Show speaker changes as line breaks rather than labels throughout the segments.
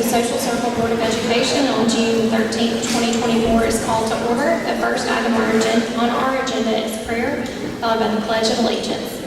Social Circle Board of Education on June 13, 2024 is called to order. The first item on our agenda is prayer, followed by the Pledge of Allegiance.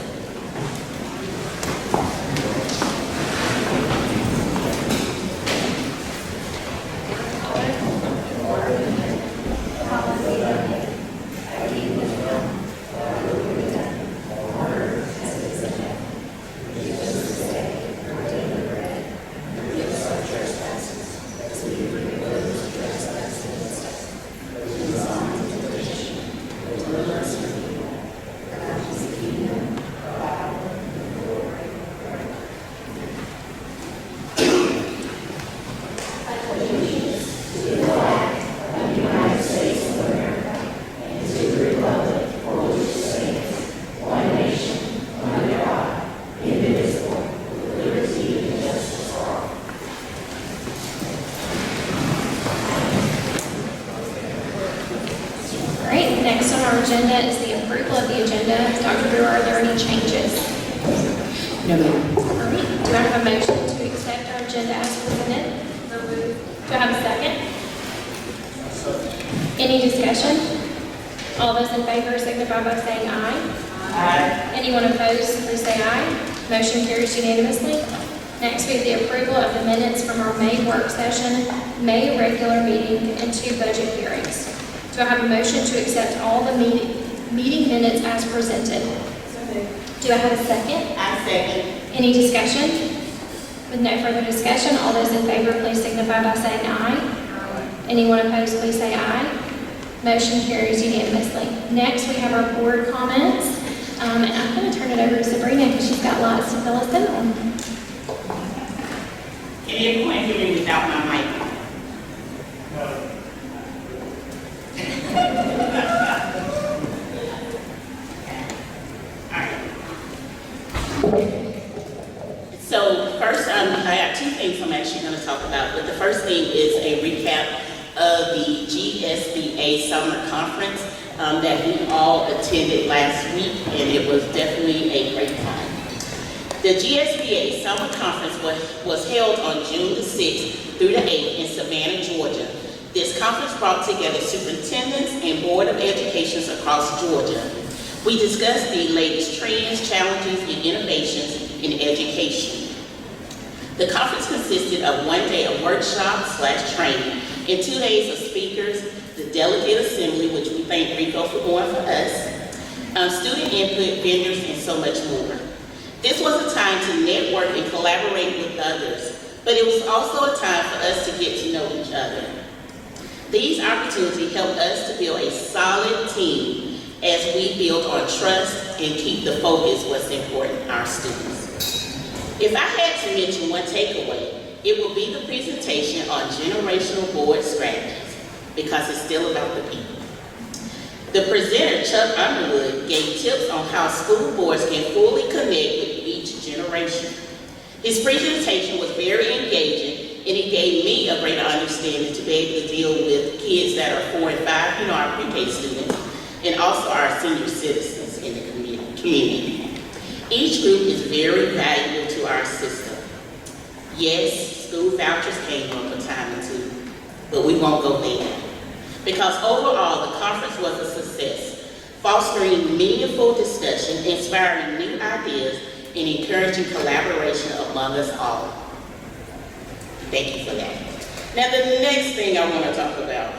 Next on our agenda is the approval of the agenda. Dr. Brewer, are there any changes?
No, ma'am.
All right. Do I have a motion to accept our agenda as presented? Do I have a second? Any discussion? All those in favor signify by saying aye.
Aye.
Anyone opposed, please say aye. Motion carries unanimously. Next, we have the approval of the minutes from our May work session, May regular meeting, and 2 budget hearings. Do I have a motion to accept all the meeting minutes as presented? Do I have a second?
I second.
Any discussion? With no further discussion, all those in favor, please signify by saying aye. Anyone opposed, please say aye. Motion carries unanimously. Next, we have our board comments. And I'm going to turn it over to Sabrina because she's got lots to fill us in on.
Can everyone hear me without my mic? So first, I have 2 things I'm actually going to talk about. But the first thing is a recap of the GSBA Summer Conference that we all attended last week, and it was definitely a great time. The GSBA Summer Conference was held on June the 6th through the 8th in Savannah, Georgia. This conference brought together superintendents and Board of Educations across Georgia. We discussed the latest trends, challenges, and innovations in education. The conference consisted of 1 day of workshop/training and 2 days of speakers, the delegate assembly, which we thank Rico for going for us, student input, vendors, and so much more. This was a time to network and collaborate with others, but it was also a time for us to get to know each other. These opportunities helped us to build a solid team as we build on trust and keep the focus what's important, our students. If I had to mention one takeaway, it would be the presentation on generational board strategies, because it's still about the people. The presenter, Chuck Underwood, gave tips on how school boards can fully connect with each generation. His presentation was very engaging, and it gave me a greater understanding to be able to deal with kids that are 4 and 5, our pre-K students, and also our senior citizens in the community. Each group is very valuable to our system. Yes, school vouchers came up a time or 2, but we won't go there. Because overall, the conference was a success, fostering meaningful discussion, inspiring new ideas, and encouraging collaboration among us all. Thank you for that. Now, the next thing I want to talk about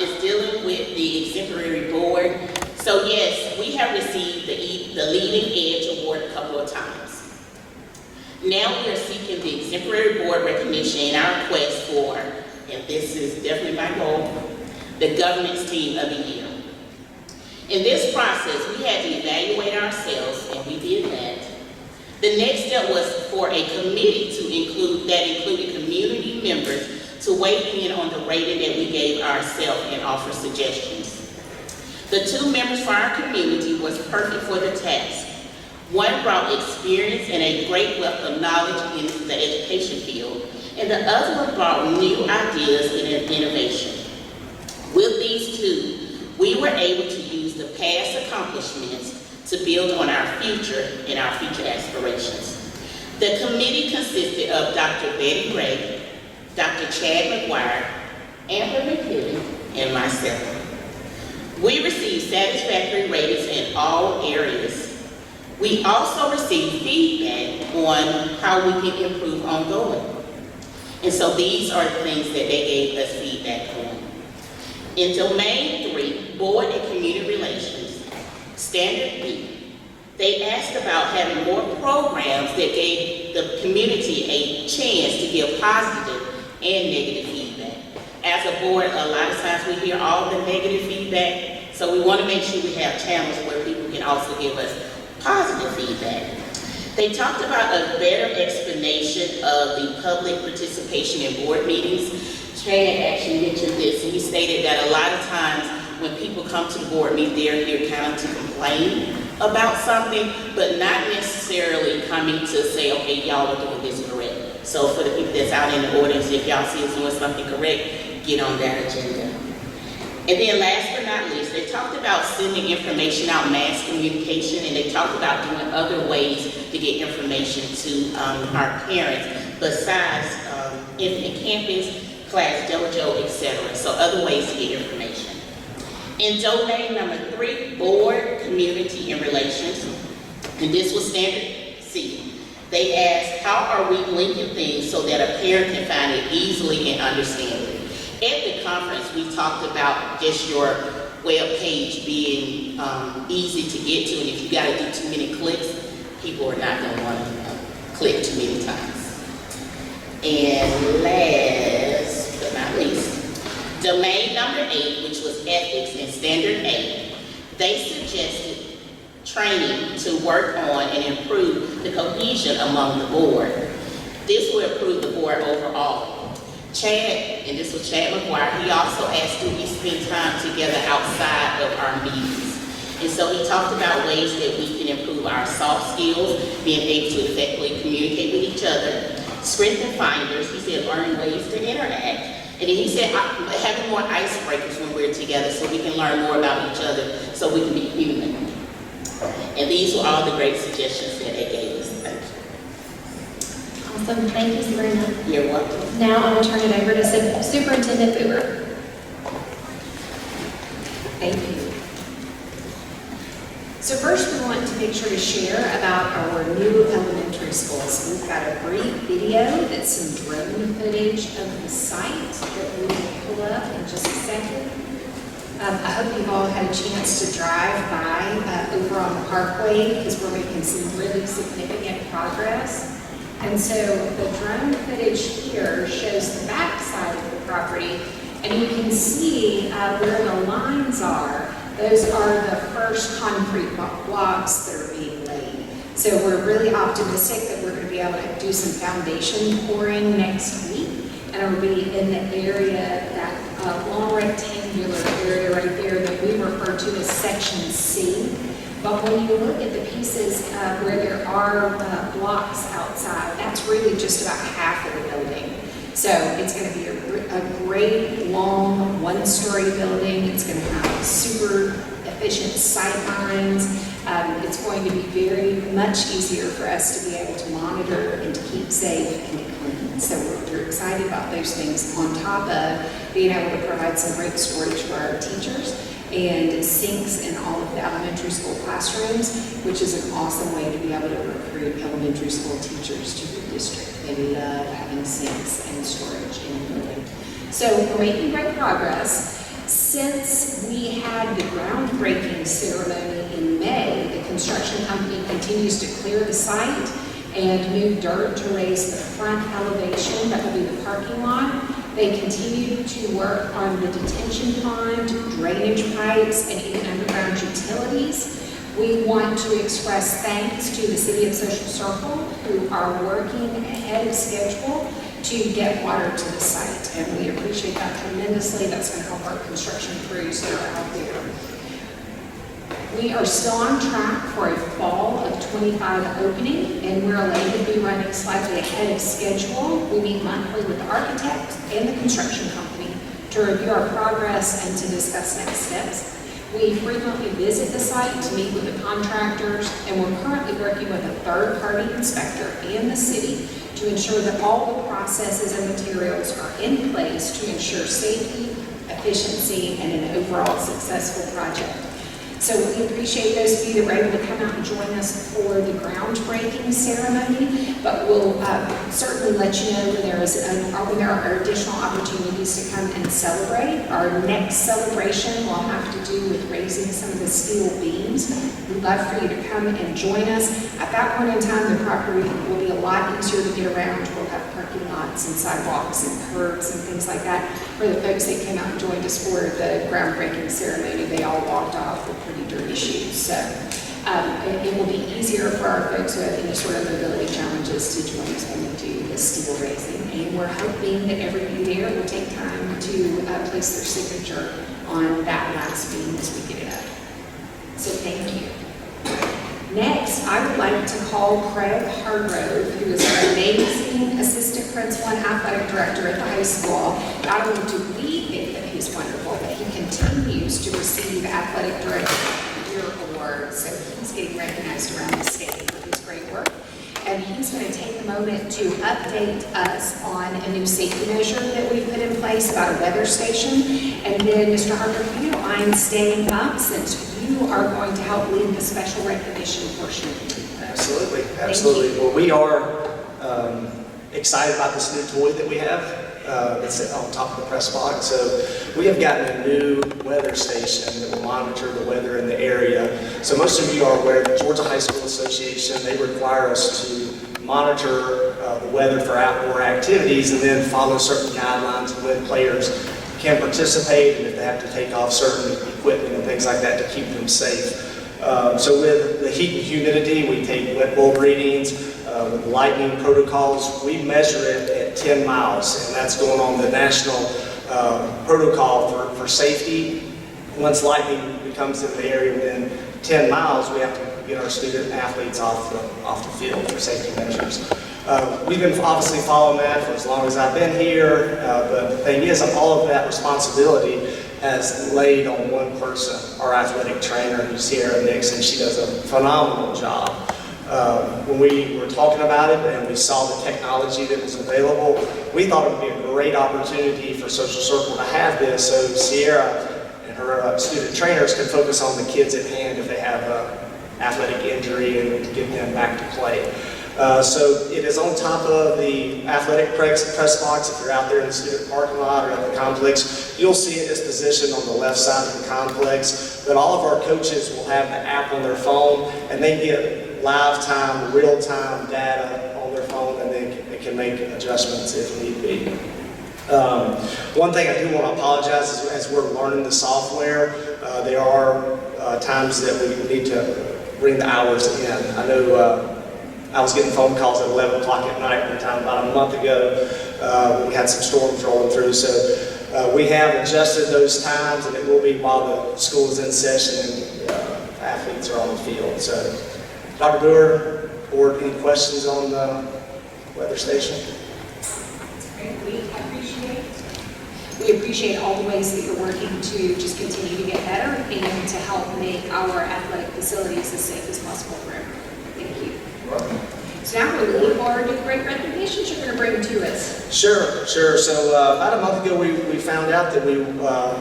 is dealing with the exemplary board. So yes, we have received the Leading Edge Award a couple of times. Now we are seeking the exemplary board recognition in our quest for, and this is definitely my goal, the governance team of the year. In this process, we had to evaluate ourselves, and we did that. The next step was for a committee that included community members to weigh in on the rating that we gave ourselves and offer suggestions. The 2 members for our community was perfect for the task. One brought experience and a great wealth of knowledge in the education field, and the other one brought new ideas and innovation. With these 2, we were able to use the past accomplishments to build on our future and our future aspirations. The committee consisted of Dr. Betty Gray, Dr. Chad McGuire, Amber McKibben, and myself. We received satisfactory ratings in all areas. We also received feedback on how we can improve ongoing. And so these are the things that they gave us feedback on. In Domain 3, Board and Community Relations, Standard B, they asked about having more programs that gave the community a chance to give positive and negative feedback. As a board, a lot of times we hear all the negative feedback, so we want to make sure we have channels where people can also give us positive feedback. They talked about a better explanation of the public participation in board meetings. Chad actually mentioned this, and he stated that a lot of times when people come to the board meeting, they're here kind of to complain about something, but not necessarily coming to say, okay, y'all are doing this correct. So for the people that's out in the audience, if y'all see us doing something correct, get on that agenda. And then last but not least, they talked about sending information out, mass communication, and they talked about doing other ways to get information to our parents besides Infinite Campus, Class Dojo, etc. So other ways to get information. In domain number 3, Board, Community, and Relations, and this was standard C. They asked, how are we linking things so that a parent can find it easily and understand it? At the conference, we talked about just your web page being easy to get to, and if you got to do too many clicks, people are not going to want to click too many times. And last but not least, domain number 8, which was ethics and standard A, they suggested training to work on and improve the cohesion among the board. This will improve the board overall. Chad, and this was Chad McGuire, he also asked, do we spend time together outside of our meetings? And so he talked about ways that we can improve our soft skills, being able to effectively communicate with each other, strengthen finders, he said learning ways to interact, and then he said having more icebreakers when we're together so we can learn more about each other, so we can be human. And these were all the great suggestions that they gave us. Thank you.
Awesome, thank you, Sabrina.
You're welcome.
Now I'm going to turn it over to Superintendent Booher.
Thank you. So first we want to make sure to share about our new elementary schools. We've got a brief video that's some drone footage of the site that we will pull up in just a second. I hope you've all had a chance to drive by over on the Parkway because we're making some really significant progress. And so the drone footage here shows the back side of the property, and you can see where the lines are. Those are the first concrete blocks that are being laid. So we're really optimistic that we're going to be able to do some foundation pouring next week, and it'll be in the area, that long rectangular area right there that we refer to as Section C. But when you look at the pieces where there are blocks outside, that's really just about half of the building. So it's going to be a great, long, one-story building. It's going to have super efficient sight lines. It's going to be very much easier for us to be able to monitor and to keep safe and to clean. So we're excited about those things, on top of being able to provide some great storage for our teachers and sinks in all of the elementary school classrooms, which is an awesome way to be able to recruit elementary school teachers to the district. They love having sinks and storage in the building. So we're making great progress. Since we had the groundbreaking ceremony in May, the construction company continues to clear the site and move dirt to raise the front elevation, that will be the parking lot. They continue to work on the detention pond, drainage pipes, and even underground utilities. We want to express thanks to the City of Social Circle, who are working ahead of schedule to get water to the site, and we appreciate that tremendously. That's going to help our construction crews that are out there. We are still on track for a fall of 25 opening, and we're elated to be running slightly ahead of schedule. We meet monthly with the architect and the construction company to review our progress and to discuss next steps. We frequently visit the site to meet with the contractors, and we're currently working with a third-party inspector and the city to ensure that all the processes and materials are in place to ensure safety, efficiency, and an overall successful project. So we appreciate those of you that were able to come out and join us for the groundbreaking ceremony, but we'll certainly let you know when there are additional opportunities to come and celebrate. Our next celebration will have to do with raising some of the steel beams. We'd love for you to come and join us. At that point in time, the property will be a lot easier to get around. We'll have parking lots and sidewalks and curbs and things like that. For the folks that came out and joined us for the groundbreaking ceremony, they all walked off with pretty dirty shoes. So it will be easier for our folks who have any sort of mobility challenges to join us when we do the steel raising. And we're hoping that everybody there will take time to place their signature on that last beam as we get it up. So thank you. Next, I would like to call Craig Hargrove, who is our amazing assistant principal and athletic director at the high school. Not only do we think that he's wonderful, but he continues to receive Athletic Director of the Year award. So he's getting recognized around the state for his great work. And he's going to take a moment to update us on a new safety measure that we put in place about a weather station. And then, Mr. Hargrove, if you don't mind staying up since you are going to help lead the special recognition portion of the meeting.
Absolutely, absolutely. Well, we are excited about this new toy that we have that's on top of the press box. So we have gotten a new weather station that will monitor the weather in the area. So most of you are aware that Georgia High School Association, they require us to monitor the weather for outdoor activities and then follow certain guidelines of when players can participate and if they have to take off certain equipment and things like that to keep them safe. So with the heat and humidity, we take wet bulb readings. With lightning protocols, we measure it at 10 miles, and that's going on the national protocol for safety. Once lightning becomes in the area within 10 miles, we have to get our student athletes off the field for safety measures. We've been obviously following that for as long as I've been here, but the thing is, all of that responsibility has laid on one person, our athletic trainer, Sierra Nixon. She does a phenomenal job. When we were talking about it and we saw the technology that was available, we thought it would be a great opportunity for Social Circle to have this so Sierra and her student trainers can focus on the kids at hand if they have athletic injury and get them back to play. So it is on top of the athletic press box. If you're out there in the student parking lot or at the complex, you'll see it is positioned on the left side of the complex. But all of our coaches will have the app on their phone, and they get live time, real time data on their phone, and they can make adjustments if need be. One thing I do want to apologize is as we're learning the software, there are times that we need to bring the hours in. I know I was getting phone calls at 11 o'clock at night one time about a month ago. We had some storms rolling through, so we have adjusted those times, and it will be while the school is in session and athletes are on the field. So, Dr. Brewer, board, any questions on the weather station?
That's great. We appreciate all the ways that you're working to just continue to get better and to help make our athletic facilities as safe as possible for everyone. Thank you. So now we're looking forward to the great recognitions you're going to bring to us.
Sure. So about a month ago, we found out that we,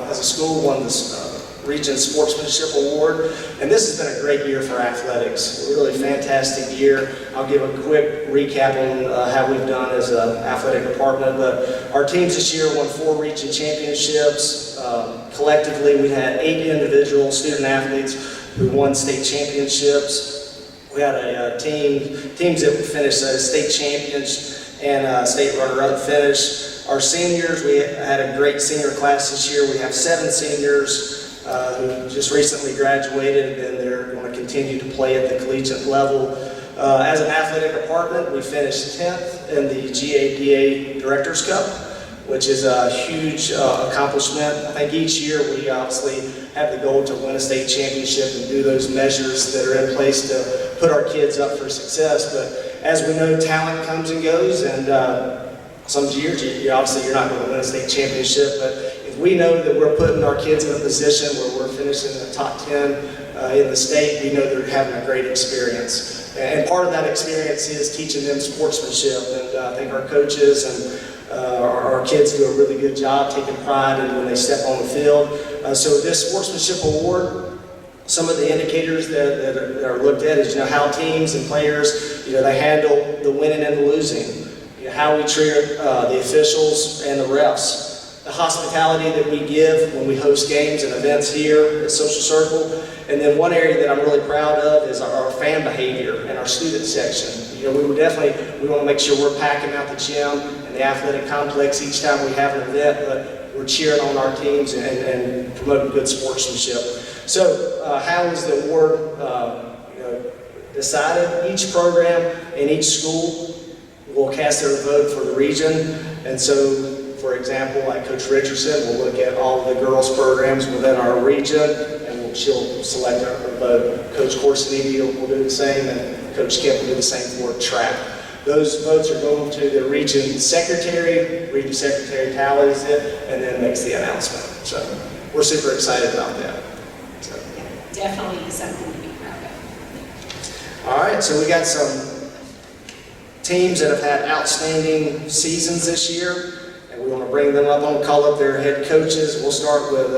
as a school, won this Region Sportsmanship Award, and this has been a great year for athletics. A really fantastic year. I'll give a quick recap on how we've done as an athletic department, but our teams this year won 4 region championships. Collectively, we had 8 individual student athletes who won state championships. We had a teams that finished as state champions and a state runner-up finish. Our seniors, we had a great senior class this year. We have 7 seniors who just recently graduated, and they're going to continue to play at the collegiate level. As an athletic department, we finished 10th in the GADA Directors Cup, which is a huge accomplishment. I think each year we obviously have the goal to win a state championship and do those measures that are in place to put our kids up for success. But as we know, talent comes and goes, and some years you're not going to win a state championship, but if we know that we're putting our kids in a position where we're finishing in the top 10 in the state, we know they're having a great experience. And part of that experience is teaching them sportsmanship, and I think our coaches and our kids do a really good job taking pride in when they step on the field. So this sportsmanship award, some of the indicators that are looked at is, how teams and players, they handle the winning and the losing, how we treat the officials and the refs, the hospitality that we give when we host games and events here at Social Circle. And then one area that I'm really proud of is our fan behavior and our student section. We want to make sure we're packing out the gym and the athletic complex each time we have an event, but we're cheering on our teams and promoting good sportsmanship. So how is the award decided? Each program and each school will cast their vote for the region. And so, for example, like Coach Richardson will look at all of the girls' programs within our region, and she'll select her vote. Coach Corsiniti will do the same, and Coach Kemp will do the same for track. Those votes are going to the region secretary. Region secretary tallies it, and then makes the announcement. So we're super excited about that. So.
Definitely something to be proud of.
All right, so we got some teams that have had outstanding seasons this year. We want to bring them up. I'm going to call up their head coaches. We'll start with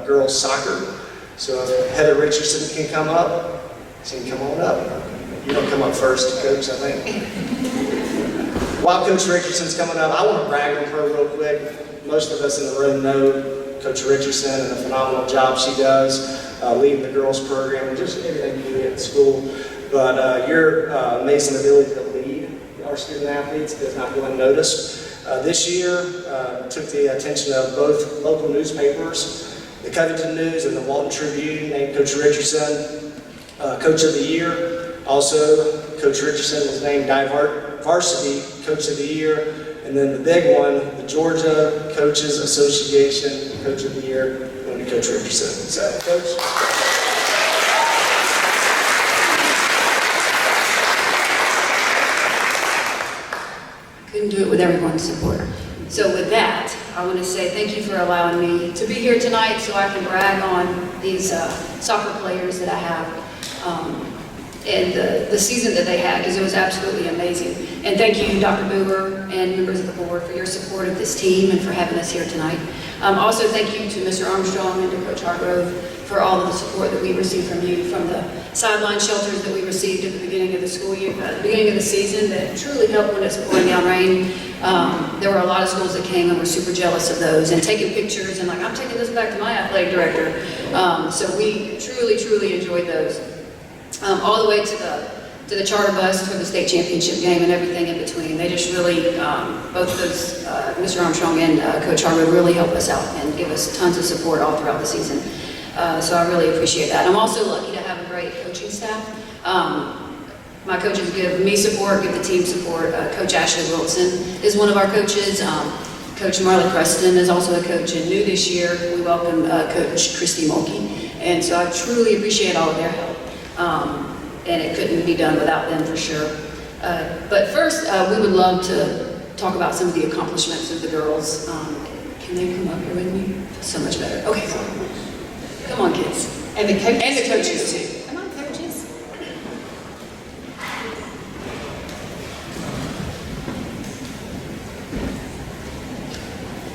girls soccer. So if Heather Richardson can come up, she can come on up. You don't come up first, Coach, I think. While Coach Richardson's coming up, I want to brag on her real quick. Most of us in the room know Coach Richardson and the phenomenal job she does leading the girls program and just everything you do at school. But your amazing ability to lead our student athletes does not go unnoticed. This year, took the attention of both local newspapers, the Covington News and the Walton Tribune, named Coach Richardson Coach of the Year. Also, Coach Richardson was named Varsity Coach of the Year. And then the big one, the Georgia Coaches Association Coach of the Year, went to Coach Richardson. So, Coach.
Couldn't do it with everyone's support. So with that, I want to say thank you for allowing me to be here tonight so I can brag on these soccer players that I have and the season that they had, because it was absolutely amazing. And thank you, Dr. Boober and members of the board, for your support of this team and for having us here tonight. Also, thank you to Mr. Armstrong and to Coach Hargrove for all of the support that we received from you, from the sideline shelters that we received at the beginning of the school year, beginning of the season, that truly helped when it's pouring down rain. There were a lot of schools that came and were super jealous of those and taking pictures and like, I'm taking this back to my athletic director. So we truly, truly enjoyed those. All the way to the charter bus for the state championship game and everything in between. They just really, both of those, Mr. Armstrong and Coach Hargrove, really helped us out and give us tons of support all throughout the season. So I really appreciate that. I'm also lucky to have a great coaching staff. My coaches give me support, give the team support. Coach Ashley Wilson is one of our coaches. Coach Marley Preston is also a coach, and new this year, we welcome Coach Christy Mulkey. And so I truly appreciate all of their help. And it couldn't be done without them for sure. But first, we would love to talk about some of the accomplishments of the girls. Can they come up here with me? So much better. Okay, come on, kids.
And the coaches.
And the coaches too.
Come on, coaches.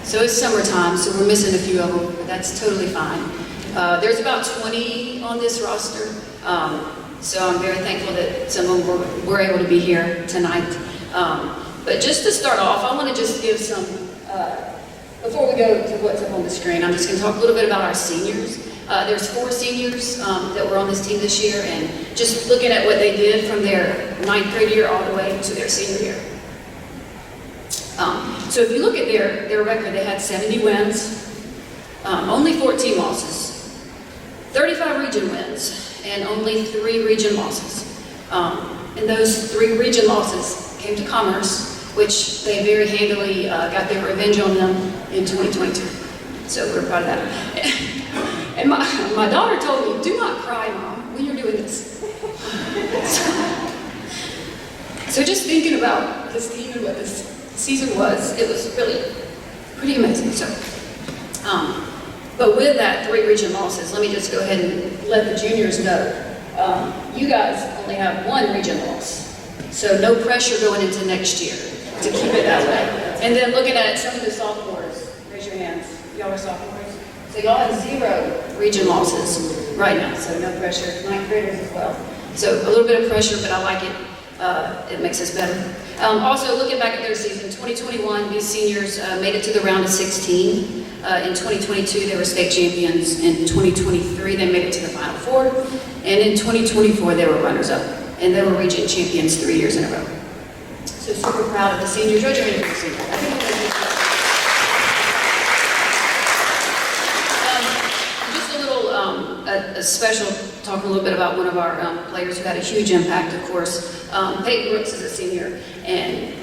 So it's summertime, so we're missing a few of them, but that's totally fine. There's about 20 on this roster, so I'm very thankful that some of them were able to be here tonight. But just to start off, I want to just give some, before we go to what's up on the screen, I'm just going to talk a little bit about our seniors. There's 4 seniors that were on this team this year, and just looking at what they did from their 9th grade year all the way to their senior year. So if you look at their record, they had 70 wins, only 14 losses, 35 region wins, and only 3 region losses. And those 3 region losses came to Commerce, which they very handily got their revenge on them in 2022. So we're proud of that. And my daughter told me, do not cry, Mom, when you're doing this. So just thinking about this team and what this season was, it was really pretty amazing. So But with that, 3 region losses, let me just go ahead and let the juniors know. You guys only have 1 region loss. So no pressure going into next year to keep it that way. And then looking at some of the sophomores, raise your hands. Y'all are sophomores. So y'all have 0 region losses right now, so no pressure. 9th graders as well. So a little bit of pressure, but I like it. It makes us better. Also, looking back at their season, 2021, these seniors made it to the round of 16. In 2022, they were state champions. In 2023, they made it to the Final Four. And in 2024, they were runners-up. And they were region champions 3 years in a row. So super proud of the seniors. Raise your hand for the seniors. Just a little, a special, talk a little bit about one of our players who had a huge impact, of course. Peyton Brooks is a senior, and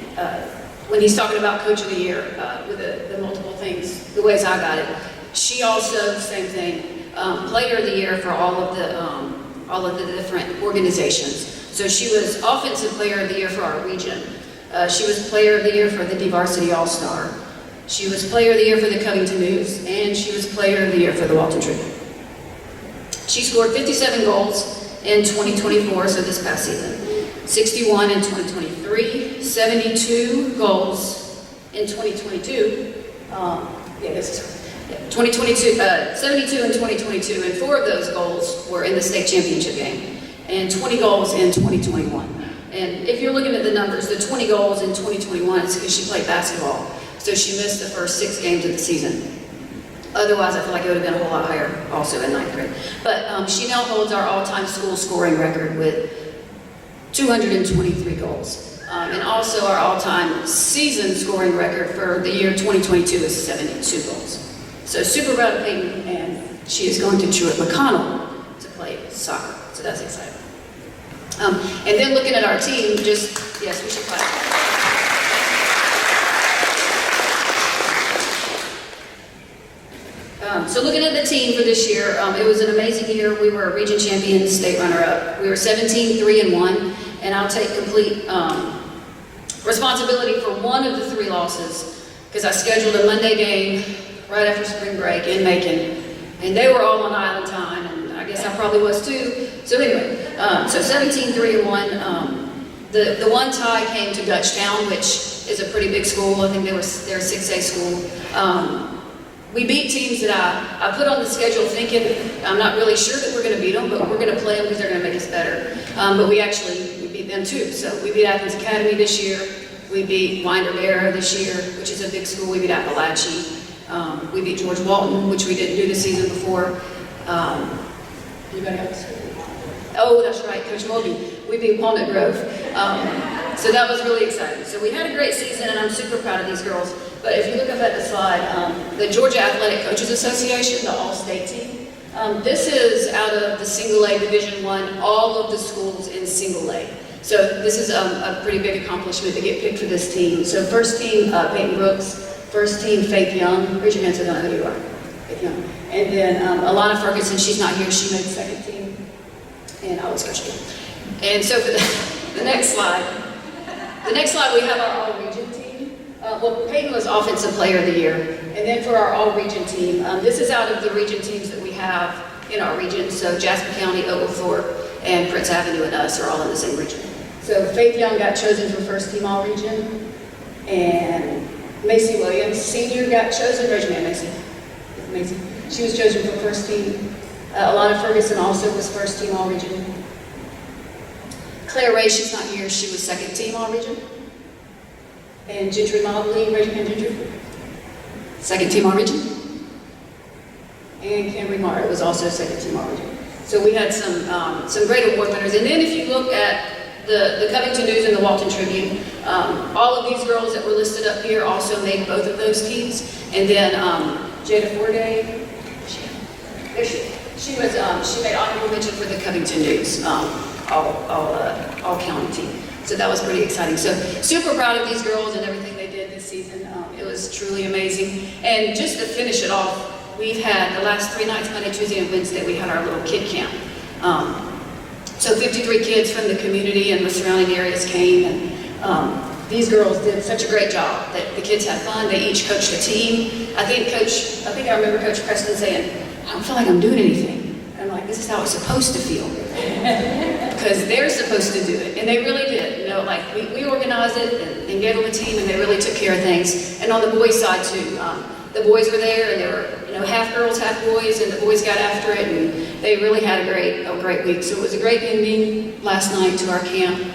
when he's talking about Coach of the Year, with the multiple things, the ways I got it, she also, same thing, Player of the Year for all of the different organizations. So she was Offensive Player of the Year for our region. She was Player of the Year for the D-Varsity All-Star. She was Player of the Year for the Covington News, and she was Player of the Year for the Walton Tribune. She scored 57 goals in 2024, so this past season. 61 in 2023, 72 goals in 2022. 72 in 2022, and 4 of those goals were in the state championship game, and 20 goals in 2021. And if you're looking at the numbers, the 20 goals in 2021 is because she played basketball, so she missed the first 6 games of the season. Otherwise, I feel like it would have been a whole lot higher also in 9th grade. But she now holds our all-time school scoring record with 223 goals. And also our all-time season scoring record for the year 2022 is 72 goals. So super proud of Peyton, and she is going to Truett McConnell to play soccer. So that's exciting. And then looking at our team, yes, we should clap. So looking at the team for this year, it was an amazing year. We were region champions, state runner-up. We were 17-3-1, and I'll take complete responsibility for one of the 3 losses because I scheduled a Monday game right after spring break in Macon, and they were all on island time, and I guess I probably was too. So anyway, so 17-3-1. The one tie came to Dutchtown, which is a pretty big school. I think they're a 6A school. We beat teams that I put on the schedule thinking, I'm not really sure that we're going to beat them, but we're going to play them because they're going to make us better. But we beat them too. So we beat Athens Academy this year. We beat Winder Bear this year, which is a big school. We beat Appalachia. We beat George Walton, which we didn't do the season before. Anybody else? Oh, that's right, Coach Mulvey. We beat Walnut Grove. So that was really exciting. So we had a great season, and I'm super proud of these girls. But if you look up at the slide, the Georgia Athletic Coaches Association, the all-state team, this is out of the Single A Division I, all of the schools in Single A. So this is a pretty big accomplishment to get picked for this team. So first team, Peyton Brooks. First team, Faith Young. Raise your hand so I don't know who you are. Faith Young. And then Alana Ferguson, she's not here. She made the second team. And I was coach again. And so for the next slide, we have our all-region team. Peyton was Offensive Player of the Year. And then for our all-region team, this is out of the region teams that we have in our region. So Jasper County, Oglethorpe, and Prince Avenue and us are all in the same region. So Faith Young got chosen for first team all-region. And Macy Williams, senior, got chosen. Raise your hand, Macy. Macy. She was chosen for first team. Alana Ferguson also was first team all-region. Claire Ray, she's not here. She was second team all-region. And Gentry Mobley, raise your hand, Gentry. Second team all-region. And Camry Mara was also second team all-region. So we had some great award winners. And then if you look at the Covington News and the Walton Tribune, all of these girls that were listed up here also made both of those teams. And then Jada Forday, she made honorable mention for the Covington News, all county team. So that was pretty exciting. So super proud of these girls and everything they did this season. It was truly amazing. And just to finish it off, we've had the last 3 nights, Monday, Tuesday, and Wednesday, we had our little kid camp. So 53 kids from the community and the surrounding areas came, and these girls did such a great job that the kids had fun. They each coached a team. I think I remember Coach Preston saying, I don't feel like I'm doing anything. And I'm like, this is how it's supposed to feel. Because they're supposed to do it. And they really did. You know, like we organized it and gave them a team and they really took care of things. And on the boys' side too. The boys were there and they were, you know, half girls, half boys, and the boys got after it and they really had a great week. So it was a great ending last night to our camp.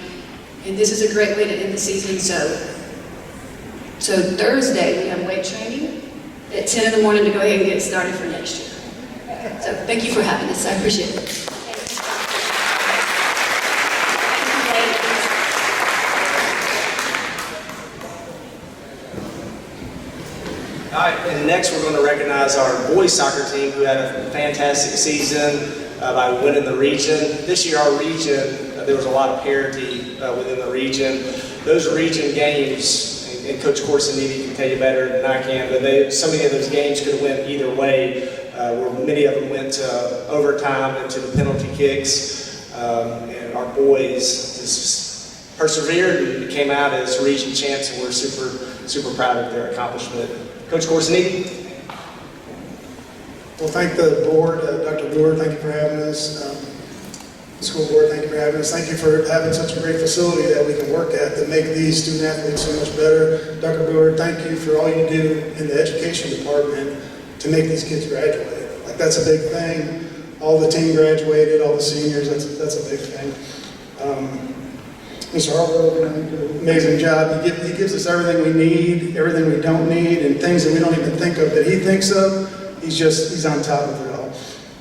And this is a great way to end the season. So Thursday we have weight training at 10 in the morning to go ahead and get started for next year. So thank you for having us. I appreciate it.
All right, and next we're going to recognize our boys soccer team who had a fantastic season by winning the region. This year our region, there was a lot of parity within the region. Those region games, and Coach Corsiniti can tell you better than I can, but so many of those games could have went either way, where many of them went to overtime and to the penalty kicks. And our boys just persevered and came out as region champs, and we're super proud of their accomplishment. Coach Corsiniti.
Well, thank the board, Dr. Brewer, thank you for having us. School board, thank you for having us. Thank you for having such a great facility that we can work at to make these student athletes so much better. Dr. Brewer, thank you for all you do in the education department to make these kids graduate. Like, that's a big thing. All the team graduated, all the seniors, that's a big thing. Mr. Hargrove, did an amazing job. He gives us everything we need, everything we don't need, and things that we don't even think of that he thinks of. He's on top of it all.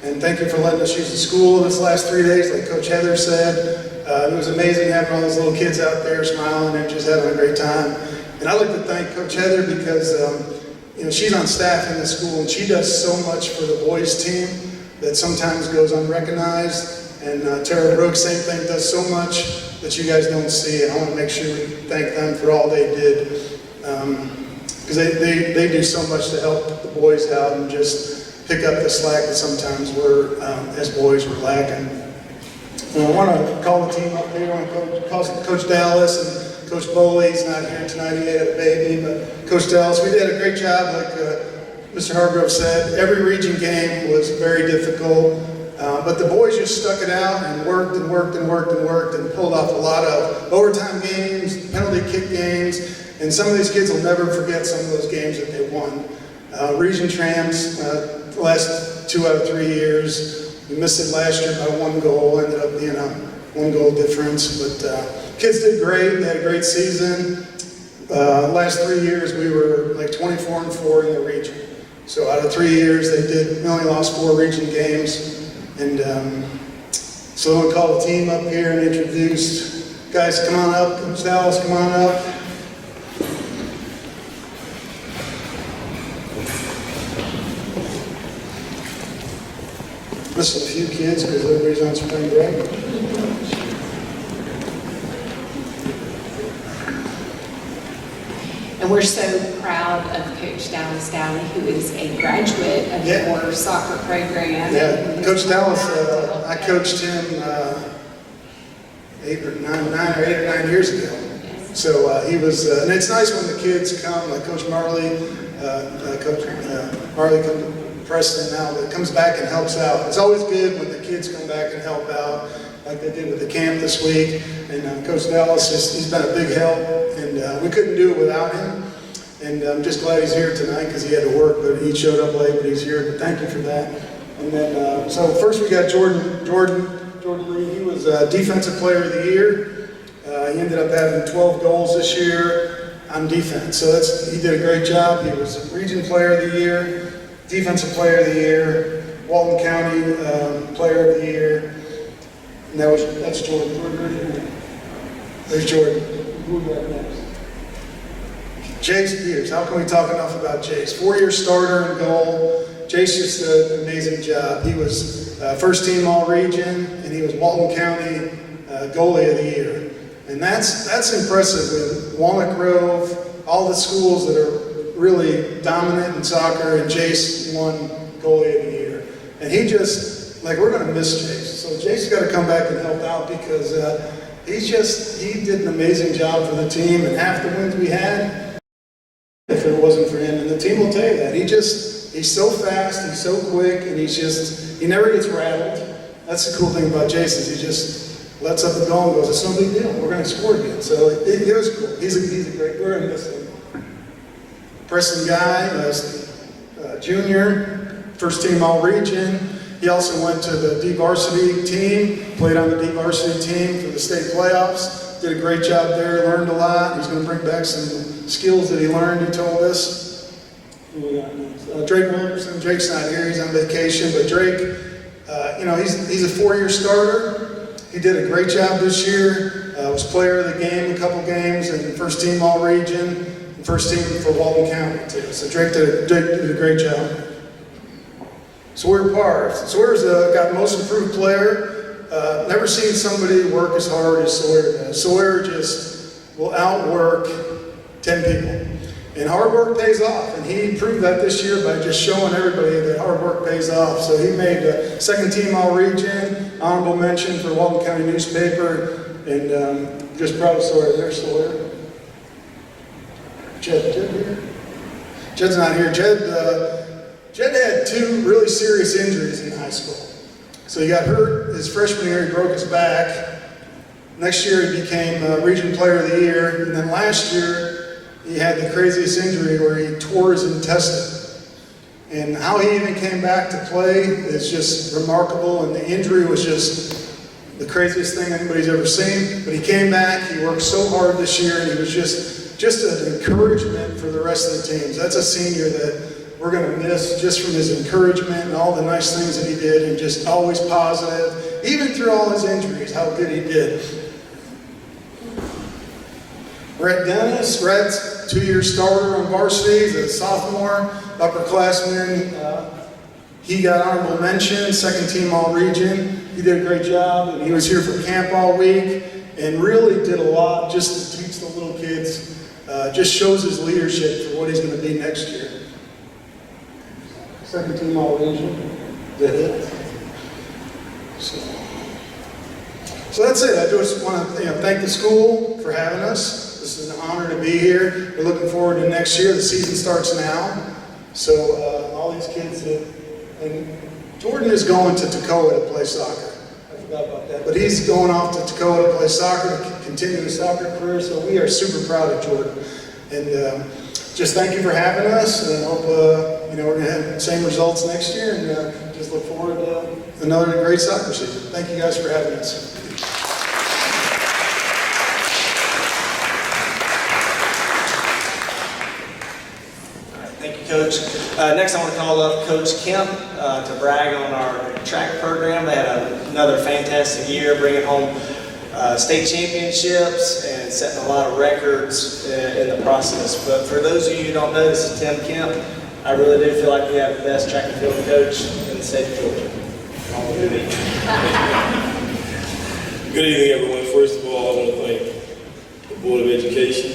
And thank you for letting us use the school this last 3 days, like Coach Heather said. It was amazing having all those little kids out there smiling and just having a great time. And I'd like to thank Coach Heather because you know, she's on staff in the school and she does so much for the boys team that sometimes goes unrecognized. And Tara Brooks, same thing, does so much that you guys don't see, and I want to make sure we thank them for all they did. Because they do so much to help the boys out and just pick up the slack that sometimes we're, as boys, we're lacking. And I want to call the team up here. I want to call Coach Dallas and Coach BOE. He's not here tonight, he had a baby, but Coach Dallas, we did a great job, like Mr. Hargrove said. Every region game was very difficult. But the boys just stuck it out and worked and pulled off a lot of overtime games, penalty kick games, and some of these kids will never forget some of those games that they won. Region champs, the last 2 out of 3 years, we missed it last year by 1 goal, ended up being a 1 goal difference, but kids did great, they had a great season. Last 3 years we were like 24-4 in the region. So out of 3 years we only lost 4 region games. And so I'm going to call the team up here and introduce. Guys, come on up. Coach Dallas, come on up. Missing a few kids because everybody's on spring break.
And we're so proud of Coach Dallas Dowley, who is a graduate of your soccer program.
Yeah, Coach Dallas, I coached him 8 or 9 years ago. So he was, and it's nice when the kids come, like Coach Marley, Coach Marley Preston now, that comes back and helps out. It's always good when the kids come back and help out, like they did with the camp this week. And Coach Dallas, he's been a big help, and we couldn't do it without him. And I'm just glad he's here tonight because he had to work, but he showed up late, but he's here, but thank you for that. And then, so first we got Jordan Lee. He was Defensive Player of the Year. He ended up having 12 goals this year on defense. So he did a great job. He was Region Player of the Year, Defensive Player of the Year, Walton County Player of the Year. And that's Jordan. There's Jordan. Who we got next? Jace Peters. How can we talk enough about Jace? 4-year starter in goal. Jace just did an amazing job. He was first team all-region, and he was Walton County goalie of the year. And that's impressive with Walnut Grove, all the schools that are really dominant in soccer, and Jace won goalie of the year. And he just, like, we're going to miss Jace. So Jace's got to come back and help out because he did an amazing job for the team, and half the wins we had, if it wasn't for him, and the team will tell you that. He's so fast, he's so quick, and he never gets rattled. That's the cool thing about Jason, is he just lets up the goal and goes, it's no big deal, we're going to score again. So it was cool. He's a great, we're going to miss him. Preston Guy, junior, first team all-region. He also went to the D-varsity team, played on the D-varsity team for the state playoffs, did a great job there, learned a lot. He's going to bring back some skills that he learned, he told us. Drake Wilkerson, Drake's not here, he's on vacation, but Drake, he's a 4-year starter. He did a great job this year, was player of the game a couple games, and first team all-region, and first team for Walton County too. So Drake did a great job. Sawyer Parr. Sawyer's got most improved player. Never seen somebody work as hard as Sawyer does. Sawyer just will outwork 10 people. And hard work pays off. And he proved that this year by just showing everybody that hard work pays off. So he made the second team all-region, honorable mention for Walton County newspaper, and just proud of Sawyer. There's Sawyer. Jed here? Jed's not here. Jed had 2 really serious injuries in high school. So he got hurt his freshman year, he broke his back. Next year he became Region Player of the Year. And then last year he had the craziest injury where he tore his intestine. And how he even came back to play is just remarkable. And the injury was just the craziest thing anybody's ever seen. But he came back, he worked so hard this year, and he was just an encouragement for the rest of the teams. That's a senior that we're going to miss just from his encouragement and all the nice things that he did, and just always positive, even through all his injuries, how good he did. Brett Dennis, Brett's 2-year starter on varsity, he's a sophomore, upperclassman. He got honorable mention, second team all-region. He did a great job, and he was here for camp all week, and really did a lot just to teach the little kids, just shows his leadership for what he's going to be next year. Second team all-region. Is that it? So that's it. I just want to thank the school for having us. This is an honor to be here. We're looking forward to next year. The season starts now. So all these kids, and Jordan is going to Toccoa to play soccer. I forgot about that. But he's going off to Toccoa to play soccer, to continue his soccer career. So we are super proud of Jordan. And just thank you for having us, and I hope we're going to have the same results next year, and just look forward to another great soccer season. Thank you guys for having us.
Thank you, Coach. Next, I want to call up Coach Kemp to brag on our track program. They had another fantastic year, bringing home state championships and setting a lot of records in the process. But for those of you who don't know, this is Tim Kemp. I really do feel like we have the best track and field coach in the state of Georgia.
Good evening, everyone. First of all, I want to thank the Board of Education.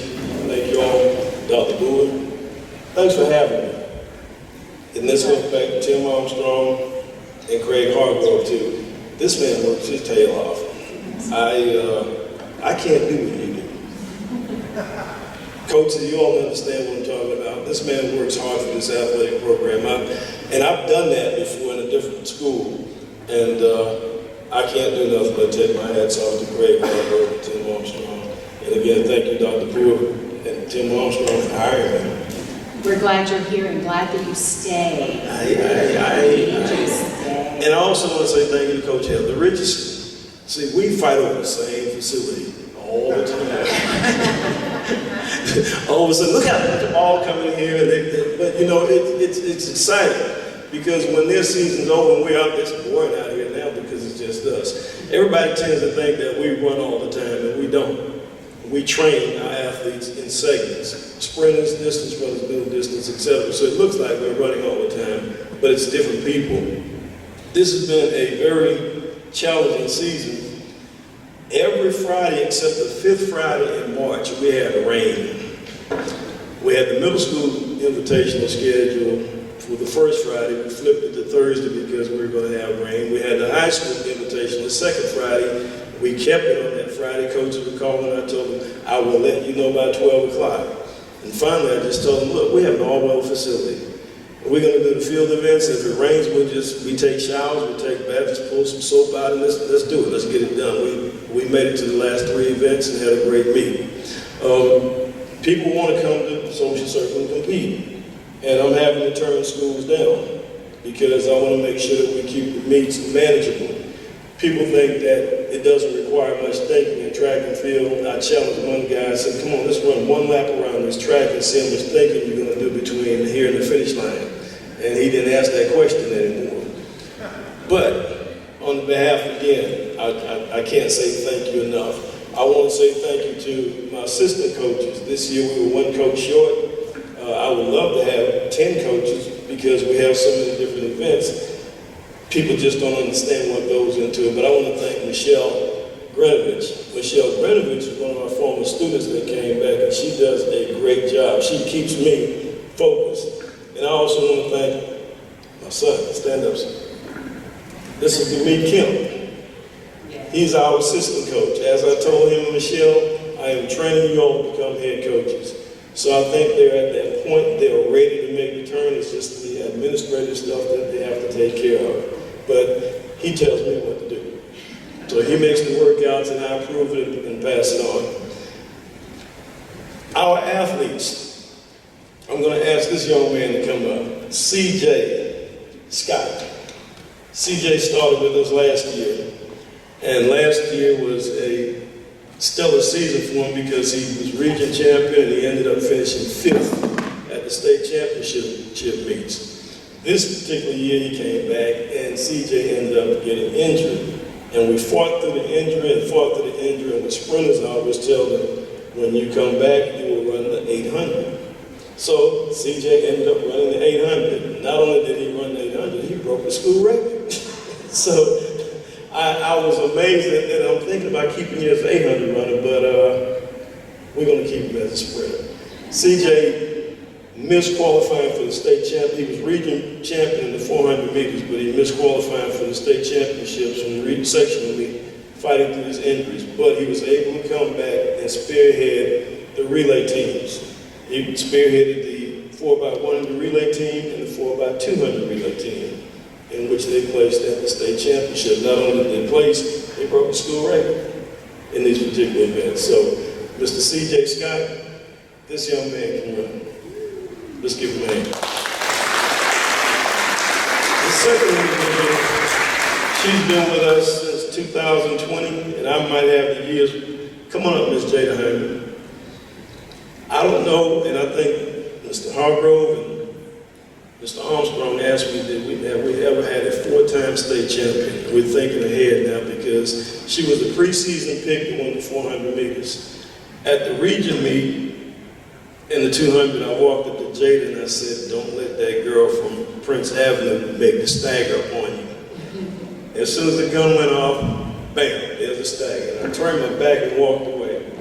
Thank you all, Dr. BOE. Thanks for having me. And this goes back to Tim Armstrong and Craig Hargrove, too. This man works his tail off. I can't do what you do. Coaches, you all understand what I'm talking about. This man works hard for this athletic program. And I've done that before in a different school. And I can't do nothing but take my hats off to Craig Hargrove and Tim Armstrong. And again, thank you, Dr. Brewer and Tim Armstrong, for hiring me.
We're glad you're here and glad that you stay.
And I also want to say thank you to Coach Hill. The Richardson. See, we fight over the same facility all the time. All of a sudden, look how they're all coming here. But it's exciting because when their season's over and we're out there, it's boring out here now because it's just us. Everybody tends to think that we run all the time, and we don't. We train our athletes in segments, sprinters, distance runners, middle distance, etc. So it looks like we're running all the time, but it's different people. This has been a very challenging season. Every Friday except the 5th Friday in March, we had rain. We had the middle school invitational schedule for the first Friday. We flipped it to Thursday because we were going to have rain. We had the high school invitation the second Friday. We kept it on that Friday. Coaches were calling. I told them, I will let you know by 12 o'clock. And finally, I just told them, look, we have an all-weather facility. We're going to do the field events. If it rains, we take showers, we take baths, just pull some soap out, and let's do it. Let's get it done. We made it to the last 3 events and had a great meeting. People want to come to Social Circle and compete. And I'm having to turn schools down because I want to make sure that we keep the meets manageable. People think that it doesn't require much thinking in track and field. I challenged one guy, I said, come on, let's run one lap around this track and see how much thinking you're going to do between here and the finish line. And he didn't ask that question anymore. But on behalf, again, I can't say thank you enough. I want to say thank you to my assistant coaches. This year we were 1 coach short. I would love to have 10 coaches because we have so many different events. People just don't understand what goes into it. But I want to thank Michelle Grenovich. Michelle Grenovich is one of our former students that came back, and she does a great job. She keeps me focused. And I also want to thank my son. Stand up, son. This is Demeet Kim. He's our assistant coach. As I told him and Michelle, I am training you all to become head coaches. So I think they're at that point, they're ready to make the turn. It's just the administrative stuff that they have to take care of. But he tells me what to do. So he makes the workouts and I approve it and pass it on. Our athletes, I'm going to ask this young man to come up. CJ Scott. CJ started with us last year. And last year was a stellar season for him because he was region champion and he ended up finishing 5th at the state championship meets. This particular year he came back and CJ ended up getting injured. And we fought through the injury and with sprinters I always tell them, when you come back, you will run the 800. So CJ ended up running the 800. Not only did he run the 800, he broke the school record. So I was amazed and I'm thinking about keeping you as an 800 runner, but we're going to keep him as a sprinter. CJ missed qualifying for the state champion. He was region champion in the 400 meters, but he missed qualifying for the state championships from the sectional meet, fighting through his injuries. But he was able to come back and spearhead the relay teams. He spearheaded the 4x100 relay team and the 4x200 relay team, in which they placed at the state championship. Not only did they place, they broke the school record in these particular events. So, Mr. C.J. Scott, this young man can run. Let's give him a hand. The second individual, she's been with us since 2020, and I might have the years. Come on up, Ms. Jada Hyman. I don't know, and I think Mr. Hargrove and Mr. Armstrong asked me, have we ever had a 4-time state champion? We're thinking ahead now because she was a preseason pick to win the 400 meters. At the region meet in the 200, I walked up to Jada and I said, don't let that girl from Prince Avenue make the stagger on you. As soon as the gun went off, bam, there's the stagger. And I turned my back and walked away.